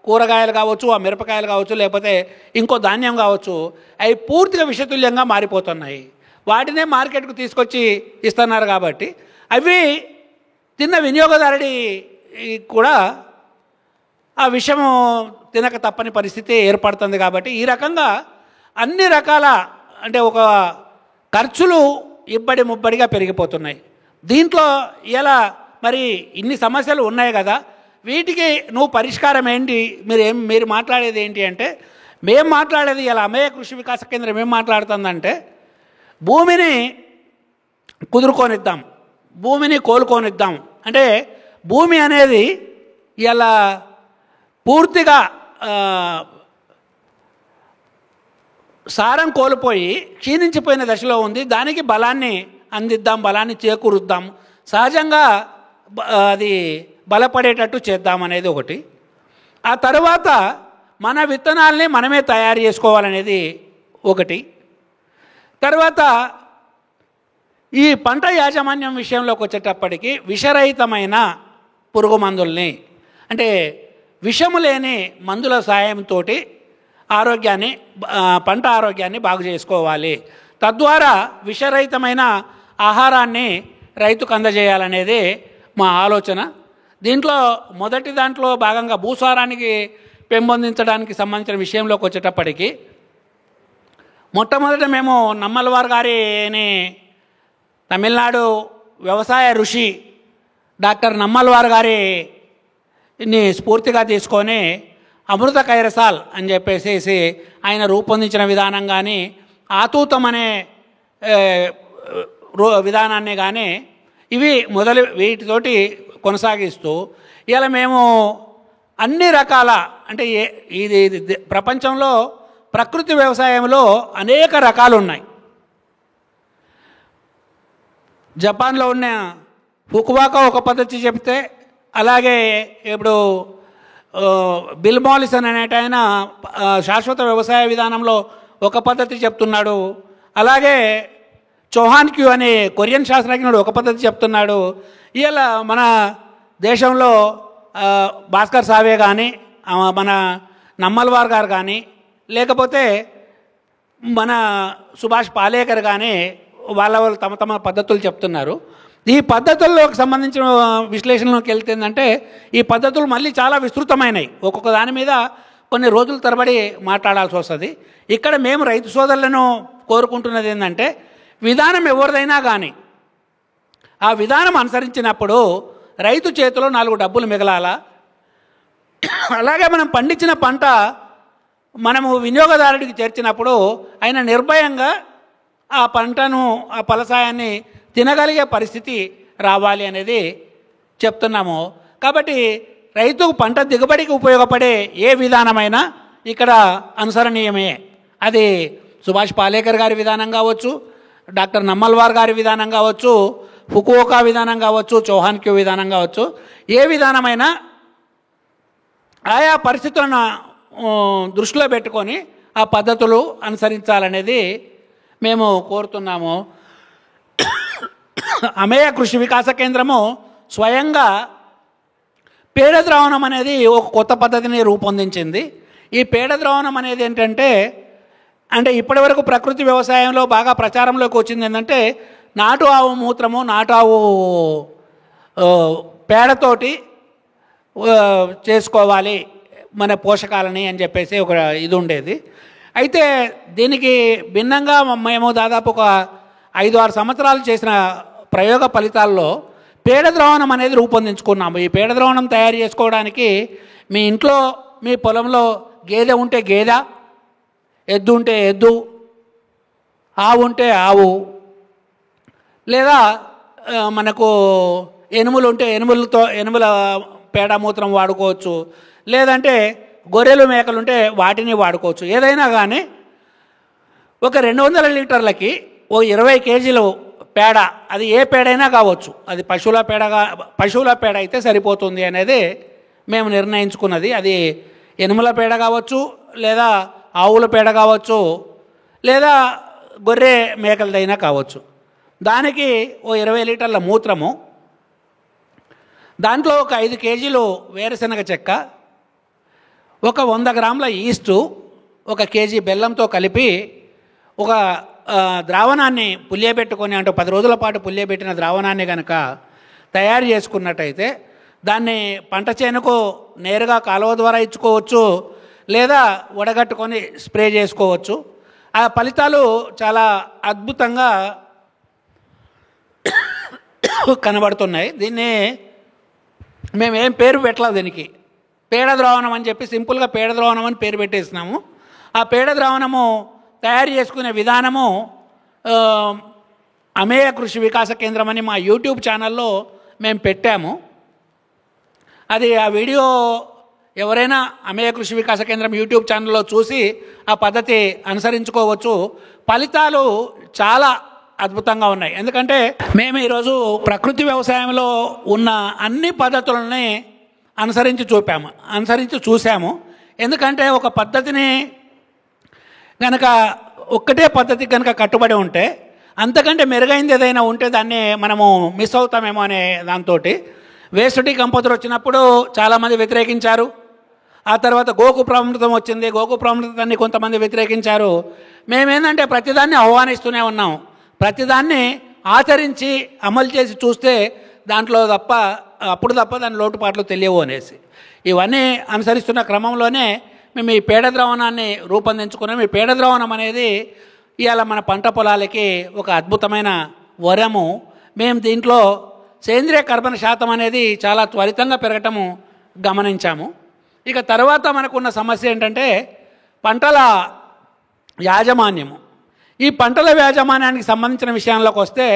కూరగాయలు కావచ్చు, ఆ మిరపకాయలు కావచ్చు, లేకపోతే ఇంకో ధాన్యం కావచ్చు, అవి పూర్తిగా విషతుల్యంగా మారిపోతున్నాయి. వాటినే మార్కెట్కు తీసుకొచ్చి ఇస్తున్నారు. కాబట్టి అవి తిన్న వినియోగదారుడి కూడా ఆ విషము తినక తప్పని పరిస్థితి ఏర్పడుతుంది. కాబట్టి ఈ రకంగా అన్ని రకాల అంటే ఒక ఖర్చులు ఇబ్బడి ముబ్బడిగా పెరిగిపోతున్నాయి. దీంట్లో ఇలా మరి ఇన్ని సమస్యలు ఉన్నాయి కదా, వీటికి నువ్వు పరిష్కారం ఏంటి, మీరు మాట్లాడేది ఏంటి అంటే, మేము మాట్లాడేది ఇలా అమేయ కృషి వికాస కేంద్రం ఏం మాట్లాడుతుందంటే, భూమిని కుదురుకొనిద్దాం, భూమిని కోలుకొనిద్దాం. అంటే భూమి అనేది ఇలా పూర్తిగా సారం కోల్పోయి క్షీణించిపోయిన దశలో ఉంది. దానికి బలాన్ని అందిద్దాం, బలాన్ని చేకూరుద్దాం, సహజంగా అది బలపడేటట్టు చేద్దామనేది ఒకటి. ఆ తర్వాత మన విత్తనాల్ని మనమే తయారు చేసుకోవాలనేది ఒకటి. తర్వాత ఈ పంట యాజమాన్యం విషయంలోకి వచ్చేటప్పటికి విషరహితమైన పురుగు మందుల్ని, అంటే విషము లేని మందుల సాయంతో ఆరోగ్యాన్ని, పంట ఆరోగ్యాన్ని బాగు చేసుకోవాలి. తద్వారా విషరహితమైన ఆహారాన్ని రైతుకు అందజేయాలనేది మా ఆలోచన. దీంట్లో మొదటి దాంట్లో భాగంగా భూసారానికి పెంపొందించడానికి సంబంధించిన విషయంలోకి వచ్చేటప్పటికి మొట్టమొదట మేము నమ్మల్వార్ గారిని, తమిళనాడు వ్యవసాయ ఋషి డాక్టర్ నమ్మల్వార్ గారిని స్ఫూర్తిగా తీసుకొని అమృత కైరసాల్ అని చెప్పేసి ఆయన రూపొందించిన విధానం కానీ, ఆతూతం అనే విధానాన్ని కానీ ఇవి వీటితోటి కొనసాగిస్తూ ఇలా మేము అన్ని రకాల, అంటే ఇది ప్రపంచంలో ప్రకృతి వ్యవసాయంలో అనేక రకాలు ఉన్నాయి. జపాన్లో ఉన్న ఫుకువాకా ఒక పద్ధతి చెప్తే, అలాగే ఇప్పుడు బిల్ మాలిసన్ అనేట ఆయన శాశ్వత వ్యవసాయ విధానంలో ఒక పద్ధతి చెప్తున్నాడు. అలాగే చౌహాన్ క్యూ అనే కొరియన్ శాస్త్రజ్ఞుడు ఒక పద్ధతి చెప్తున్నాడు. ఇలా మన దేశంలో భాస్కర్ సావే కానీ, మన నమ్మల్వార్ గారు కానీ, లేకపోతే మన సుభాష్ పాలేకర్ కానీ వాళ్ళు తమ తమ పద్ధతులు చెప్తున్నారు. ఈ పద్ధతుల్లోకి సంబంధించిన విశ్లేషణలోకి వెళ్తుందంటే ఈ పద్ధతులు మళ్ళీ చాలా విస్తృతమైనవి. ఒక్కొక్క దాని మీద కొన్ని రోజుల తరబడి మాట్లాడాల్సి వస్తుంది. ఇక్కడ మేము రైతు సోదరులను కోరుకుంటున్నది ఏంటంటే, విధానం ఎవరిదైనా కానీ ఆ విధానం అనుసరించినప్పుడు రైతు చేతిలో 4 డబ్బులు మిగలాలా. అలాగే మనం పండించిన పంట మనము వినియోగదారుడికి చేర్చినప్పుడు ఆయన నిర్భయంగా ఆ పంటను, ఆ ఫలసాయాన్ని తినగలిగే పరిస్థితి రావాలి అనేది చెప్తున్నాము. కాబట్టి రైతుకు పంట దిగుబడికి ఉపయోగపడే ఏ విధానమైనా ఇక్కడ అనుసరణీయమే. అది సుభాష్ పాలేకర్ గారి విధానం కావచ్చు, డాక్టర్ నమ్మల్వార్ గారి విధానం కావచ్చు, ఫుకువోకా విధానం కావచ్చు, చౌహాన్ క్యూ విధానం కావచ్చు, ఏ విధానమైనా ఆయా పరిస్థితులను దృష్టిలో పెట్టుకొని ఆ పద్ధతులు అనుసరించాలనేది మేము కోరుతున్నాము. అమేయ కృషి వికాస కేంద్రము స్వయంగా పేడ ద్రావణం అనేది ఒక కొత్త పద్ధతిని రూపొందించింది. ఈ పేడ ద్రావణం అనేది ఏంటంటే, అంటే ఇప్పటివరకు ప్రకృతి వ్యవసాయంలో బాగా ప్రచారంలోకి వచ్చింది ఏంటంటే, నాటు ఆవు మూత్రము, నాటు ఆవు పేడతోటి చేసుకోవాలి మన పోషకాలని అని చెప్పేసి ఒక ఇది ఉండేది. అయితే దీనికి భిన్నంగా మేము దాదాపు ఒక 5-6 సంవత్సరాలు చేసిన ప్రయోగ ఫలితాల్లో పేడ ద్రావణం అనేది రూపొందించుకున్నాము. ఈ పేడ ద్రావణం తయారు చేసుకోవడానికి మీ ఇంట్లో, మీ పొలంలో గేదె ఉంటే గేదె, ఎద్దు ఉంటే ఎద్దు, ఆవు ఉంటే ఆవు, లేదా మనకు ఎనుములు ఉంటే ఎనుముల పేడ మూత్రం వాడుకోవచ్చు, లేదంటే గొర్రెలు మేకలు ఉంటే వాటిని వాడుకోవచ్చు. ఏదైనా కానీ ఒక 200 లీటర్లకి ఓ 20 కేజీలు పేడ, అది ఏ పేడైనా కావచ్చు, అది పశువుల పేడ అయితే సరిపోతుంది అనేది మేము నిర్ణయించుకున్నది. అది ఎనుముల పేడ కావచ్చు, లేదా ఆవుల పేడ కావచ్చు, లేదా గొర్రె మేకలదైనా కావచ్చు. దానికి ఓ 20 లీటర్ల మూత్రము, దాంట్లో ఒక 5 కేజీలు వేరుశనగ చెక్క, ఒక 100 గ్రాముల ఈస్టు, 1 కేజీ బెల్లంతో కలిపి ఒక ద్రావణాన్ని పులియబెట్టుకొని, అంటే 10 రోజుల పాటు పులియబెట్టిన ద్రావణాన్ని కనుక తయారు చేసుకున్నట్టయితే దాన్ని పంట చేనుకు నేరుగా కాలువ ద్వారా ఇచ్చుకోవచ్చు, లేదా వడగట్టుకొని స్ప్రే చేసుకోవచ్చు. ఆ ఫలితాలు చాలా అద్భుతంగా కనబడుతున్నాయి. దీన్ని మేమేం పేరు పెట్టలేదు, దీనికి పేడ ద్రావణం అని చెప్పి సింపుల్గా పేడ ద్రావణం అని పేరు పెట్టేసినాము. ఆ పేడ ద్రావణము తయారు చేసుకునే విధానము అమేయ కృషి వికాస కేంద్రం అని మా యూట్యూబ్ ఛానల్లో మేము పెట్టాము. అది ఆ వీడియో ఎవరైనా అమేయ కృషి వికాస కేంద్రం యూట్యూబ్ ఛానల్లో చూసి ఆ పద్ధతి అనుసరించుకోవచ్చు. ఫలితాలు చాలా అద్భుతంగా ఉన్నాయి. ఎందుకంటే మేము ఈరోజు ప్రకృతి వ్యవసాయంలో ఉన్న అన్ని పద్ధతులని అనుసరించి చూసాము. ఎందుకంటే ఒక పద్ధతిని కనుక ఒక్కటే పద్ధతికి కనుక కట్టుబడి ఉంటే, అంతకంటే మెరుగైంది ఏదైనా ఉంటే దాన్ని మనము మిస్ అవుతామేమో అనే దాంతో వేస్ట్ డీకంపోజర్ వచ్చినప్పుడు చాలామంది వ్యతిరేకించారు. ఆ తర్వాత గోకుప్రామృతం వచ్చింది, గోకుప్రామృతాన్ని కొంతమంది వ్యతిరేకించారు. మేమేందంటే ప్రతిదాన్ని ఆహ్వానిస్తూనే ఉన్నాం. ప్రతిదాన్ని ఆచరించి అమలు చేసి చూస్తే దాంట్లో అప్పుడు తప్ప దాని లోటుపాట్లు తెలియవు అనేసి ఇవన్నీ అనుసరిస్తున్న క్రమంలోనే మేము ఈ పేడ ద్రావణాన్ని రూపొందించుకున్నాం. ఈ పేడ ద్రావణం అనేది ఇవాళ మన పంట పొలాలకి ఒక అద్భుతమైన వరము. మేము దీంట్లో సేంద్రియ కర్బన శాతం అనేది చాలా త్వరితంగా పెరగటము గమనించాము. ఇక తర్వాత మనకున్న సమస్య ఏంటంటే పంటల యాజమాన్యము. ఈ పంటల యాజమాన్యానికి సంబంధించిన విషయంలోకి వస్తే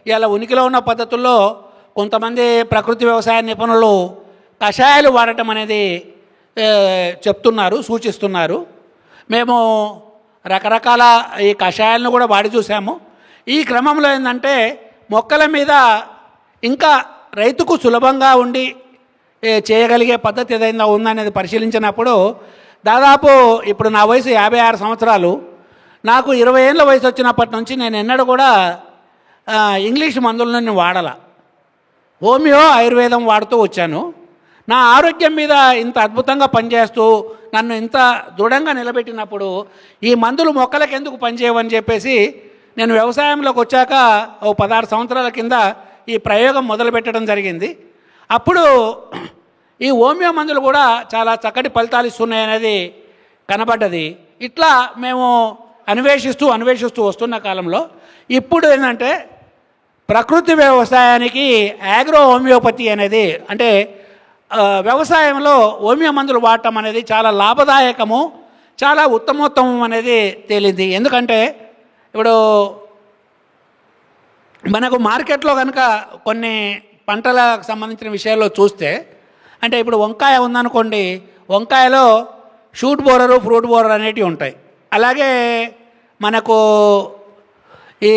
ఇవాళ ఉనికిలో ఉన్న పద్ధతుల్లో కొంతమంది ప్రకృతి వ్యవసాయ నిపుణులు కషాయాలు వాడటం అనేది చెప్తున్నారు, సూచిస్తున్నారు. మేము రకరకాల ఈ కషాయాలను కూడా వాడి చూసాము. ఈ క్రమంలో ఏంటంటే మొక్కల మీద ఇంకా రైతుకు సులభంగా ఉండి చేయగలిగే పద్ధతి ఏదైనా ఉందనేది పరిశీలించినప్పుడు దాదాపు ఇప్పుడు నా వయసు 56 సంవత్సరాలు. నాకు 20 ఏళ్ళ వయసు వచ్చినప్పటి నుంచి నేను ఎన్నడూ కూడా ఇంగ్లీష్ మందులను నేను వాడాల, హోమియో ఆయుర్వేదం వాడుతూ వచ్చాను. నా ఆరోగ్యం మీద ఇంత అద్భుతంగా పనిచేస్తూ నన్ను ఇంత దృఢంగా నిలబెట్టినప్పుడు ఈ మందులు మొక్కలకు ఎందుకు పనిచేయవని చెప్పేసి నేను వ్యవసాయంలోకి వచ్చాక ఓ 16 సంవత్సరాల కింద ఈ ప్రయోగం మొదలుపెట్టడం జరిగింది. అప్పుడు ఈ హోమియో మందులు కూడా చాలా చక్కటి ఫలితాలు ఇస్తున్నాయనేది కనబడ్డది. ఇట్లా మేము అన్వేషిస్తూ వస్తున్న కాలంలో ఇప్పుడు ఏంటంటే ప్రకృతి వ్యవసాయానికి ఆగ్రో హోమియోపతి అనేది, అంటే వ్యవసాయంలో హోమియో మందులు వాడటం అనేది చాలా లాభదాయకము, చాలా ఉత్తమోత్తమం అనేది తేలింది. ఎందుకంటే ఇప్పుడు మనకు మార్కెట్లో కనుక కొన్ని పంటలకు సంబంధించిన విషయాల్లో చూస్తే, అంటే ఇప్పుడు వంకాయ ఉందనుకోండి, వంకాయలో షూట్ బోరరు, ఫ్రూట్ బోరర్ అనేటివి ఉంటాయి. అలాగే మనకు ఈ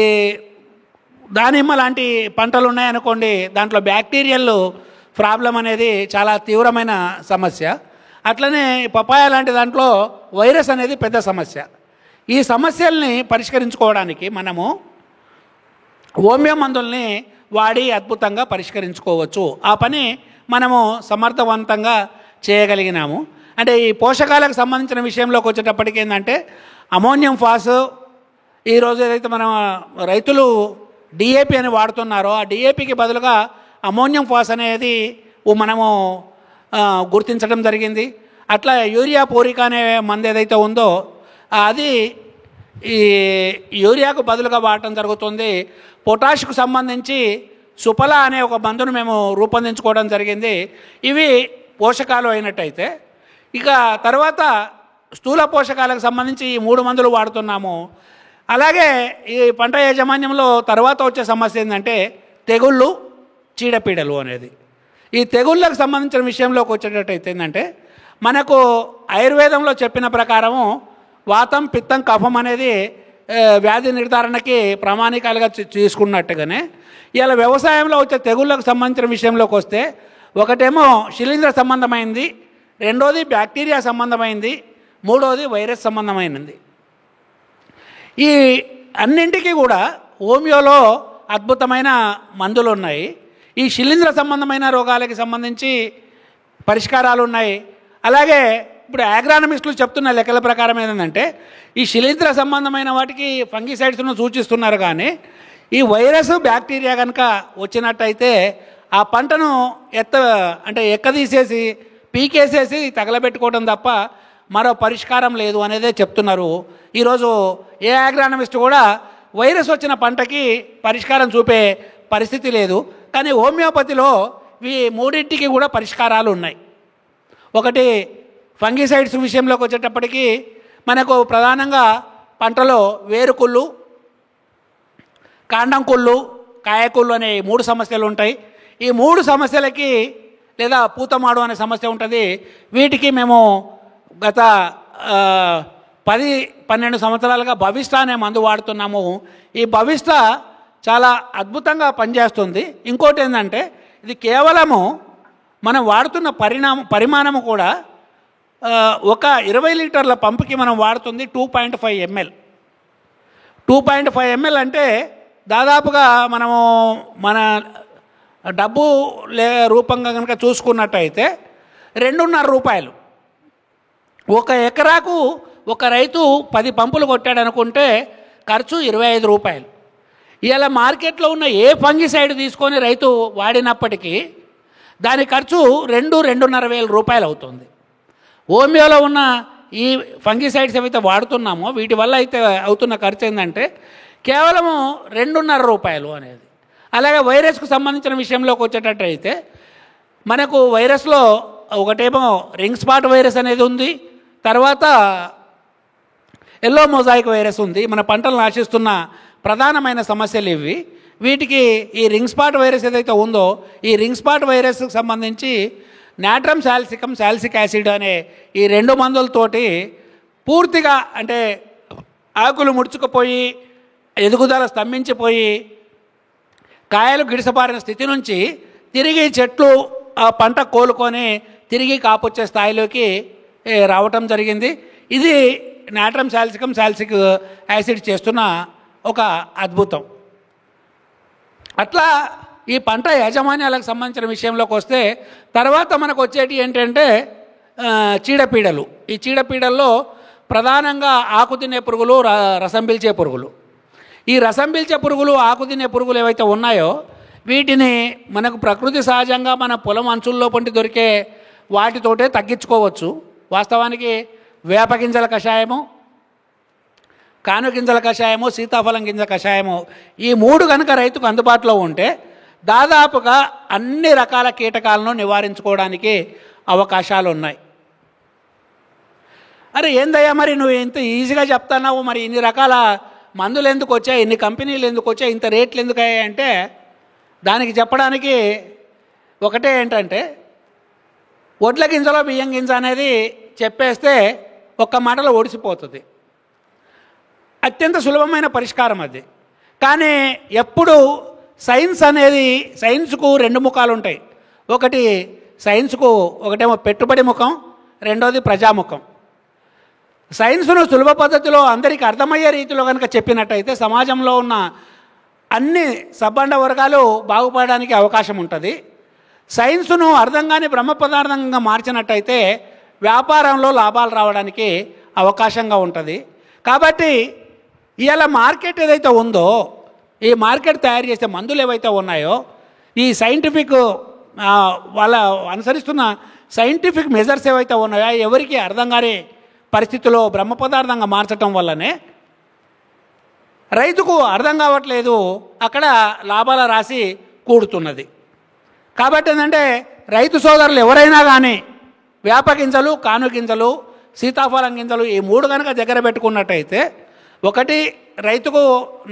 దానిమ్మ లాంటి పంటలు ఉన్నాయనుకోండి, దాంట్లో బ్యాక్టీరియల్ ప్రాబ్లం అనేది చాలా తీవ్రమైన సమస్య. అట్లనే పపాయ లాంటి దాంట్లో వైరస్ అనేది పెద్ద సమస్య. ఈ సమస్యల్ని పరిష్కరించుకోవడానికి మనము హోమియో మందుల్ని వాడి అద్భుతంగా పరిష్కరించుకోవచ్చు. ఆ పని మనము సమర్థవంతంగా చేయగలిగినాము. అంటే ఈ పోషకాలకు సంబంధించిన విషయంలోకి వచ్చేటప్పటికి ఏంటంటే అమోనియం ఫాస్, ఈరోజు ఏదైతే మన రైతులు డిఏపి అని వాడుతున్నారో ఆ డిఏపికి బదులుగా అమోనియం ఫాస్ అనేది మనము గుర్తించడం జరిగింది. అట్లా యూరియా పోరిక అనే మందు ఏదైతే ఉందో అది ఈ యూరియాకు బదులుగా వాడటం జరుగుతుంది. పొటాష్కు సంబంధించి సుఫల అనే ఒక మందును మేము రూపొందించుకోవడం జరిగింది. ఇవి పోషకాలు అయినట్టయితే ఇక తర్వాత స్థూల పోషకాలకు సంబంధించి ఈ 3 మందులు వాడుతున్నాము. అలాగే ఈ పంట యాజమాన్యంలో తర్వాత వచ్చే సమస్య ఏంటంటే తెగుళ్ళు, చీడపీడలు అనేది. ఈ తెగుళ్ళకు సంబంధించిన విషయంలోకి వచ్చేటట్టయితే ఏంటంటే మనకు ఆయుర్వేదంలో చెప్పిన ప్రకారము వాతం, పిత్తం, కఫం అనేది వ్యాధి నిర్ధారణకి ప్రామాణికాలుగా తీసుకున్నట్టుగానే ఇలా వ్యవసాయంలో వచ్చే తెగుళ్ళకు సంబంధించిన విషయంలోకి వస్తే ఒకటేమో శిలీంధ్ర సంబంధమైంది, రెండోది బ్యాక్టీరియా సంబంధమైంది, మూడోది వైరస్ సంబంధమైనది. ఈ అన్నింటికీ కూడా హోమియోలో అద్భుతమైన మందులు ఉన్నాయి. ఈ శిలీంధ్ర సంబంధమైన రోగాలకి సంబంధించి పరిష్కారాలు ఉన్నాయి. అలాగే ఇప్పుడు అగ్రానమిస్టులు చెప్తున్న లెక్కల ప్రకారం ఏంటంటే ఈ శిలీంధ్ర సంబంధమైన వాటికి ఫంగిసైడ్స్ను సూచిస్తున్నారు, కానీ ఈ వైరస్, బ్యాక్టీరియా కనుక వచ్చినట్టయితే ఆ పంటను ఎక్కదీసేసి పీకేసేసి తగలబెట్టుకోవడం తప్ప మరో పరిష్కారం లేదు అనేదే చెప్తున్నారు. ఈరోజు ఏ అగ్రానమిస్ట్ కూడా వైరస్ వచ్చిన పంటకి పరిష్కారం చూపే పరిస్థితి లేదు. కానీ హోమియోపతిలో ఈ మూడింటికి కూడా పరిష్కారాలు ఉన్నాయి. ఒకటి ఫంగిసైడ్స్ విషయంలోకి వచ్చేటప్పటికి మనకు ప్రధానంగా పంటలో వేరుకుళ్ళు, కాండం కుళ్ళు, కాయకుళ్ళు అనే 3 సమస్యలు ఉంటాయి. ఈ 3 సమస్యలకి లేదా పూతమాడు అనే సమస్య ఉంటుంది. వీటికి మేము గత 10-12 సంవత్సరాలుగా భవిష్ట అనే మందు వాడుతున్నాము. ఈ భవిష్ట చాలా అద్భుతంగా పనిచేస్తుంది. ఇంకోటి ఏంటంటే ఇది కేవలము మనం వాడుతున్న పరిమాణము కూడా ఒక 20 లీటర్ల పంపుకి మనం వాడుతుంది 2.5 ml. 2.5 ml అంటే దాదాపుగా మనము మన డబ్బు రూపంగా కనుక చూసుకున్నట్టయితే 2.5 రూపాయలు. ఒక ఎకరాకు ఒక రైతు 10 పంపులు కొట్టాడు అనుకుంటే ఖర్చు 25 రూపాయలు. ఇలా మార్కెట్లో ఉన్న ఏ ఫంగిసైడ్ తీసుకొని రైతు వాడినప్పటికీ దాని ఖర్చు 2-2.5 వేల రూపాయలు అవుతుంది. హోమియోలో ఉన్న ఈ ఫంగిసైడ్స్ ఏవైతే వాడుతున్నామో వీటి వల్ల అయితే అవుతున్న ఖర్చు ఏంటంటే కేవలము 2.5 రూపాయలు అనేది. అలాగే వైరస్కు సంబంధించిన విషయంలోకి వచ్చేటట్టయితే మనకు వైరస్లో ఒకటేమో రింగ్ స్పాట్ వైరస్ అనేది ఉంది, తర్వాత ఎల్లో మొజాయిక్ వైరస్ ఉంది. మన పంటలు నాశిస్తున్న ప్రధానమైన సమస్యలు ఇవి. వీటికి ఈ రింగ్ స్పాట్ వైరస్ ఏదైతే ఉందో ఈ రింగ్ స్పాట్ వైరస్కి సంబంధించి నాట్రమ్ సాల్సికమ్, సాల్సిక్ యాసిడ్ అనే ఈ 2 మందులతోటి పూర్తిగా అంటే ఆకులు ముడుచుకుపోయి ఎదుగుదల స్తంభించిపోయి కాయలు గిడిసబారిన స్థితి నుంచి తిరిగి చెట్లు ఆ పంట కోలుకొని తిరిగి కాపొచ్చే స్థాయిలోకి రావటం జరిగింది. ఇది నాట్రమ్ సాల్సికమ్, సాల్సిక్ యాసిడ్ చేస్తున్న ఒక అద్భుతం. అట్లా ఈ పంట యాజమాన్యాలకు సంబంధించిన విషయంలోకి వస్తే తర్వాత మనకు వచ్చేటి ఏంటంటే చీడపీడలు. ఈ చీడపీడల్లో ప్రధానంగా ఆకు తినే పురుగులు, రసం పీల్చే పురుగులు. ఈ రసం పీల్చే పురుగులు, ఆకు తినే పురుగులు ఏవైతే ఉన్నాయో వీటిని మనకు ప్రకృతి సహజంగా మన పొలం అంచుల్లో పొంటి దొరికే వాటితోటే తగ్గించుకోవచ్చు. వాస్తవానికి వేప గింజల కషాయము, కాను గింజల కషాయము, సీతాఫలం గింజ కషాయము ఈ 3 కనుక రైతుకు అందుబాటులో ఉంటే దాదాపుగా అన్ని రకాల కీటకాలను నివారించుకోవడానికి అవకాశాలు ఉన్నాయి. అరే ఏందయ్యా మరి నువ్వు ఇంత ఈజీగా చెప్తున్నావు, మరి ఇన్ని రకాల మందులు ఎందుకు వచ్చాయి, ఇన్ని కంపెనీలు ఎందుకు వచ్చాయి, ఇంత రేట్లు ఎందుకు అయ్యాయి అంటే దానికి చెప్పడానికి ఒకటే ఏంటంటే వడ్ల గింజలో బియ్యం గింజ అనేది చెప్పేస్తే ఒక్క మాటలో ఓడిసిపోతుంది. అత్యంత సులభమైన పరిష్కారం అది. కానీ ఎప్పుడు సైన్స్కు 2 ముఖాలు ఉంటాయి. ఒకటి సైన్స్కు ఒకటేమో పెట్టుబడి ముఖం, రెండోది ప్రజాముఖం. సైన్స్ను సులభ పద్ధతిలో అందరికీ అర్థమయ్యే రీతిలో కనుక చెప్పినట్టయితే సమాజంలో ఉన్న అన్ని సబ్బండ వర్గాలు బాగుపడడానికి అవకాశం ఉంటుంది. సైన్స్ను అర్థం కాని బ్రహ్మ పదార్థంగా మార్చినట్టయితే వ్యాపారంలో లాభాలు రావడానికి అవకాశంగా ఉంటుంది. కాబట్టి ఇవాళ మార్కెట్ ఏదైతే ఉందో ఈ మార్కెట్ తయారు చేసే మందులు ఏవైతే ఉన్నాయో ఈ సైంటిఫిక్ వాళ్ళ అనుసరిస్తున్న సైంటిఫిక్ మెజర్స్ ఏవైతే ఉన్నాయో ఎవరికి అర్థం కాని పరిస్థితిలో బ్రహ్మ పదార్థంగా మార్చడం వల్లనే రైతుకు అర్థం కావట్లేదు, అక్కడ లాభాల రాశి కూడుతున్నది. కాబట్టి ఏంటంటే రైతు సోదరులు ఎవరైనా కానీ వేప గింజలు, కాను గింజలు, సీతాఫలం గింజలు ఈ 3 కనుక దగ్గర పెట్టుకున్నట్టయితే, ఒకటి రైతుకు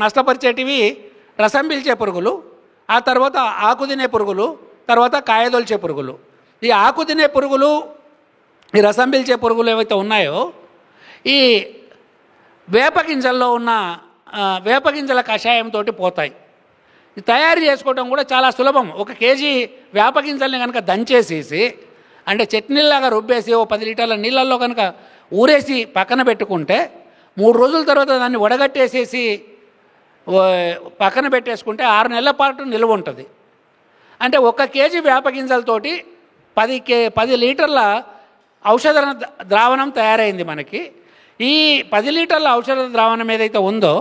నష్టపరిచేటివి రసం పీల్చే పురుగులు, ఆ తర్వాత ఆకు తినే పురుగులు, తర్వాత కాయదొల్చే పురుగులు. ఈ ఆకు తినే పురుగులు, ఈ రసం పీల్చే పురుగులు ఏవైతే ఉన్నాయో, ఈ వేప గింజల్లో ఉన్న వేప గింజల కషాయంతో పోతాయి. ఇది తయారు చేసుకోవడం కూడా చాలా సులభం. 1 కేజీ వేప గింజల్ని కనుక దంచేసేసి, అంటే చట్నీలాగా రుబ్బేసి 10 లీటర్ల నీళ్ళల్లో కనుక ఊరేసి పక్కన పెట్టుకుంటే, 3 రోజుల తర్వాత దాన్ని వడగట్టేసేసి పక్కన పెట్టేసుకుంటే 6 నెలల పాటు నిల్వ ఉంటుంది. అంటే 1 కేజీ వేప గింజలతోటి 10 లీటర్ల ఔషధ ద్రావణం తయారైంది మనకి. ఈ 10 లీటర్ల ఔషధ ద్రావణం ఏదైతే ఉందో,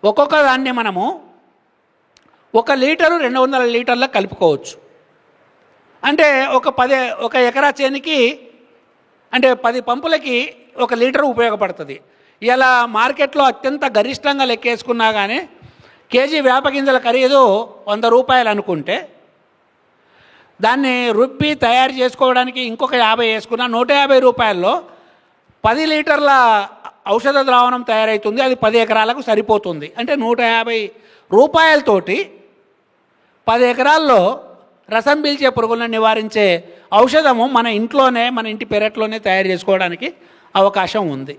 ఒక్కొక్క దాన్ని మనము 1 లీటరు 200 లీటర్ల కలుపుకోవచ్చు. అంటే ఒక ఎకరా చేనికి అంటే 10 పంపులకి 1 లీటరు ఉపయోగపడుతుంది. ఇలా మార్కెట్లో అత్యంత గరిష్టంగా లెక్కేసుకున్నా కానీ కేజీ వేప గింజల ఖరీదు 100 రూపాయలు అనుకుంటే, దాన్ని రుబ్బి తయారు చేసుకోవడానికి ఇంకొక 50 వేసుకున్న 150 రూపాయల్లో 10 లీటర్ల ఔషధ ద్రావణం తయారవుతుంది. అది 10 ఎకరాలకు సరిపోతుంది. అంటే 150 రూపాయలతోటి 10 ఎకరాల్లో రసం పీల్చే పురుగులను నివారించే ఔషధము మన ఇంట్లోనే, మన ఇంటి పెరట్లోనే తయారు చేసుకోవడానికి అవకాశం ఉంది.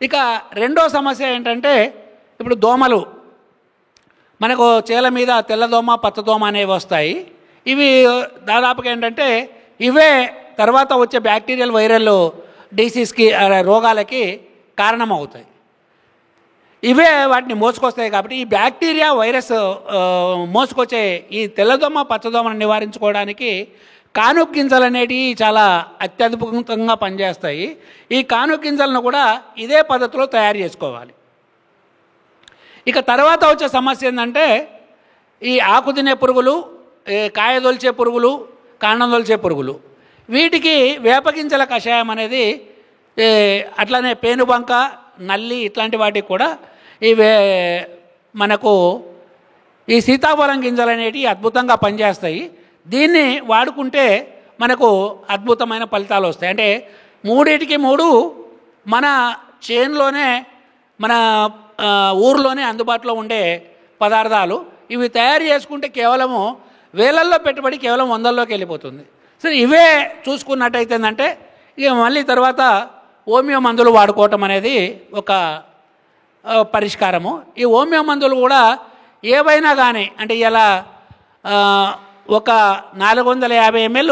ఇక రెండో సమస్య ఏంటంటే, ఇప్పుడు దోమలు మనకు చేల మీద తెల్లదోమ, పచ్చదోమ అనేవి వస్తాయి. ఇవి దాదాపుగా ఏంటంటే, ఇవే తర్వాత వచ్చే బ్యాక్టీరియల్, వైరల్ డిసీజ్కి, రోగాలకి కారణమవుతాయి. ఇవే వాటిని మోసుకొస్తాయి. కాబట్టి ఈ బ్యాక్టీరియా, వైరస్ మోసుకొచ్చే ఈ తెల్లదోమ, పచ్చదోమను నివారించుకోవడానికి కానుక గింజలు అనేటివి చాలా అత్యద్భుతంగా పనిచేస్తాయి. ఈ కానుక గింజలను కూడా ఇదే పద్ధతిలో తయారు చేసుకోవాలి. ఇక తర్వాత వచ్చే సమస్య ఏంటంటే, ఈ ఆకు తినే పురుగులు, కాయదొల్చే పురుగులు, కాండం దొల్చే పురుగులు, వీటికి వేపగింజల కషాయం అనేది, అట్లనే పేనుబంక, నల్లి, ఇట్లాంటి వాటికి కూడా మనకు ఈ సీతాఫలం గింజలు అనేటివి అద్భుతంగా పనిచేస్తాయి. దీన్ని వాడుకుంటే మనకు అద్భుతమైన ఫలితాలు వస్తాయి. అంటే 3 మన చేనులోనే, మన ఊర్లోనే అందుబాటులో ఉండే పదార్థాలు. ఇవి తయారు చేసుకుంటే కేవలము వేలల్లో పెట్టుబడి కేవలం 100లోకి వెళ్ళిపోతుంది. సరే, ఇవే చూసుకున్నట్టయితే ఏంటంటే, ఇక మళ్ళీ తర్వాత హోమియో మందులు వాడుకోవటం అనేది ఒక పరిష్కారము. ఈ హోమియో మందులు కూడా ఏవైనా కానీ, అంటే ఇలా ఒక 450 ml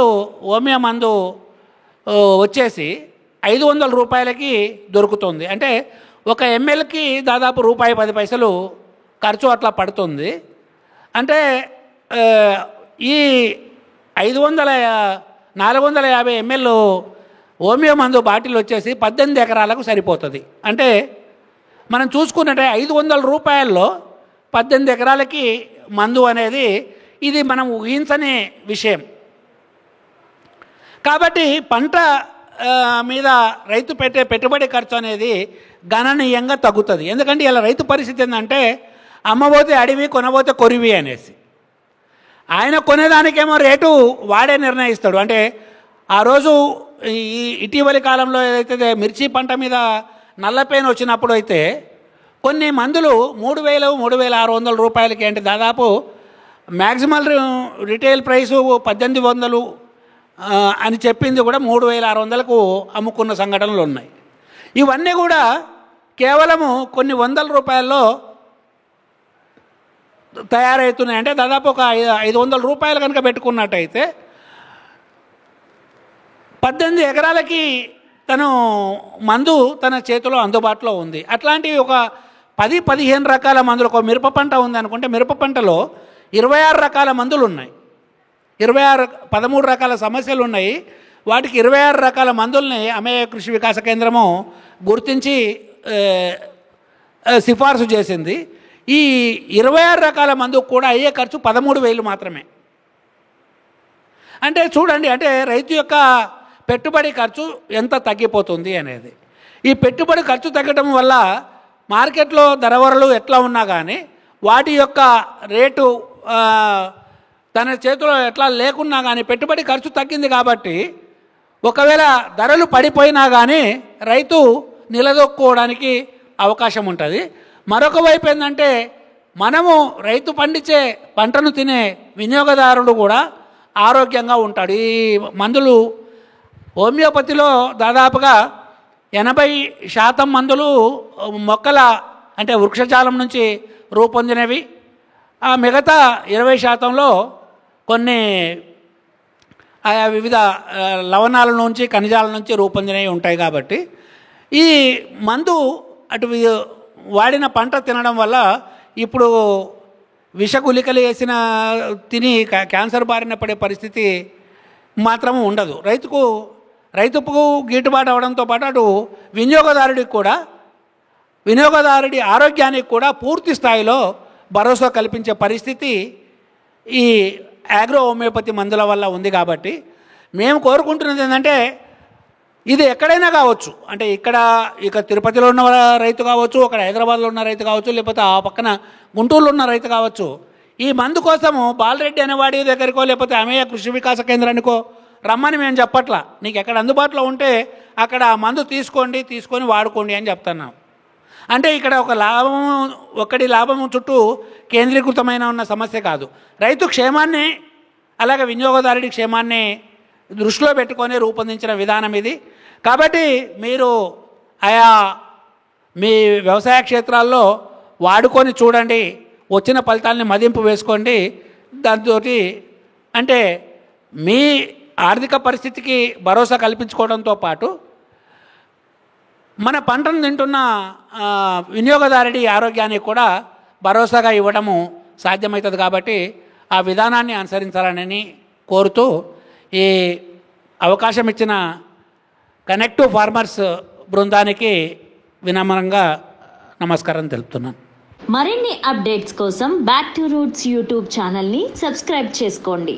హోమియో మందు వచ్చేసి 500 రూపాయలకి దొరుకుతుంది. అంటే 1 mlకి దాదాపు ₹1.10 ఖర్చు అట్లా పడుతుంది. అంటే ఈ 450 ml హోమియో మందు బాటిల్ వచ్చేసి 18 ఎకరాలకు సరిపోతుంది. అంటే మనం చూసుకున్నట్టే 500 రూపాయల్లో 18 ఎకరాలకి మందు అనేది, ఇది మనం ఊహించని విషయం. కాబట్టి పంట మీద రైతు పెట్టే పెట్టుబడి ఖర్చు అనేది గణనీయంగా తగ్గుతుంది. ఎందుకంటే ఇలా రైతు పరిస్థితి ఏంటంటే, అమ్మబోతే అడివి, కొనబోతే కొరివి అనేసి. ఆయన కొనేదానికేమో రేటు వాడే నిర్ణయిస్తాడు. అంటే ఆ రోజు ఈ ఇటీవలి కాలంలో ఏదైతే మిర్చి పంట మీద నల్లపేను వచ్చినప్పుడు అయితే కొన్ని మందులు 3,000, 3,600 రూపాయలకి, అంటే దాదాపు మ్యాక్సిమల్ రిటైల్ ప్రైసు 1,800 అని చెప్పింది కూడా 3,600కు అమ్ముకున్న సంఘటనలు ఉన్నాయి. ఇవన్నీ కూడా కేవలము కొన్ని వందల రూపాయల్లో తయారవుతున్నాయి. అంటే దాదాపు ఒక 500 రూపాయలు కనుక పెట్టుకున్నట్టయితే 18 ఎకరాలకి తను మందు తన చేతిలో అందుబాటులో ఉంది. అట్లాంటివి ఒక 10-15 రకాల మందులు. ఒక మిరప పంట ఉంది అనుకుంటే, మిరప పంటలో 26 రకాల మందులు ఉన్నాయి. 13 రకాల సమస్యలు ఉన్నాయి. వాటికి 26 రకాల మందుల్ని అమేయ కృషి వికాస కేంద్రము గుర్తించి సిఫార్సు చేసింది. ఈ 26 రకాల మందుకు కూడా అయ్యే ఖర్చు 13,000 మాత్రమే. అంటే చూడండి, అంటే రైతు యొక్క పెట్టుబడి ఖర్చు ఎంత తగ్గిపోతుంది అనేది. ఈ పెట్టుబడి ఖర్చు తగ్గడం వల్ల మార్కెట్లో ధరవరలు ఎట్లా ఉన్నా కానీ వాటి యొక్క రేటు తన చేతిలో ఎట్లా లేకున్నా కానీ పెట్టుబడి ఖర్చు తగ్గింది. కాబట్టి ఒకవేళ ధరలు పడిపోయినా కానీ రైతు నిలదొక్కుకోవడానికి అవకాశం ఉంటుంది. మరొక వైపు ఏంటంటే మనము రైతు పండించే పంటను తినే వినియోగదారుడు కూడా ఆరోగ్యంగా ఉంటాడు. ఈ మందులు హోమియోపతిలో దాదాపుగా 80% మందులు మొక్కల అంటే వృక్షజాలం నుంచి రూపొందినవి. ఆ మిగతా 20%లో కొన్ని ఆయా వివిధ లవణాల నుంచి ఖనిజాల నుంచి రూపొందినవి ఉంటాయి. కాబట్టి ఈ మందు అటు వాడిన పంట తినడం వల్ల ఇప్పుడు విషగులికలు వేసిన తిని క్యాన్సర్ బారిన పడే పరిస్థితి మాత్రం ఉండదు. రైతుకు గిట్టుబాటు అవడంతో పాటు అటు వినియోగదారుడి ఆరోగ్యానికి కూడా పూర్తి స్థాయిలో భరోసా కల్పించే పరిస్థితి ఈ అగ్రో హోమియోపతి మందుల వల్ల ఉంది. కాబట్టి మేము కోరుకుంటున్నది ఏంటంటే ఇది ఎక్కడైనా కావచ్చు, అంటే ఇక తిరుపతిలో ఉన్న రైతు కావచ్చు, అక్కడ హైదరాబాద్లో ఉన్న రైతు కావచ్చు, లేకపోతే ఆ పక్కన గుంటూరులో ఉన్న రైతు కావచ్చు, ఈ మందు కోసము బాలరెడ్డి అనేవాడి దగ్గరికో లేకపోతే అమేయ కృషి వికాస కేంద్రానికో రమ్మని మేము చెప్పట్లా. నీకు ఎక్కడ అందుబాటులో ఉంటే అక్కడ ఆ మందు తీసుకొని వాడుకోండి అని చెప్తున్నాం. అంటే ఇక్కడ ఒకటి లాభం చుట్టూ కేంద్రీకృతమైన ఉన్న సమస్య కాదు. రైతు క్షేమాన్ని అలాగే వినియోగదారుడి క్షేమాన్ని దృష్టిలో పెట్టుకొని రూపొందించిన విధానం ఇది. కాబట్టి మీరు మీ వ్యవసాయ క్షేత్రాల్లో వాడుకొని చూడండి, వచ్చిన ఫలితాలని మదింపు వేసుకోండి. దాంతో అంటే మీ ఆర్థిక పరిస్థితికి భరోసా కల్పించుకోవడంతో పాటు మన పంటను తింటున్న వినియోగదారుడి ఆరోగ్యానికి కూడా భరోసాగా ఇవ్వడము సాధ్యమవుతుంది. కాబట్టి ఆ విధానాన్ని అనుసరించాలని కోరుతూ ఈ అవకాశం ఇచ్చిన కనెక్ట్ టు ఫార్మర్స్ బృందానికి వినమ్రంగా నమస్కారం తెలుపుతున్నాను. మరిన్ని అప్డేట్స్ కోసం బ్యాక్ టు రూట్స్ యూట్యూబ్ ఛానల్ని సబ్స్క్రైబ్ చేసుకోండి.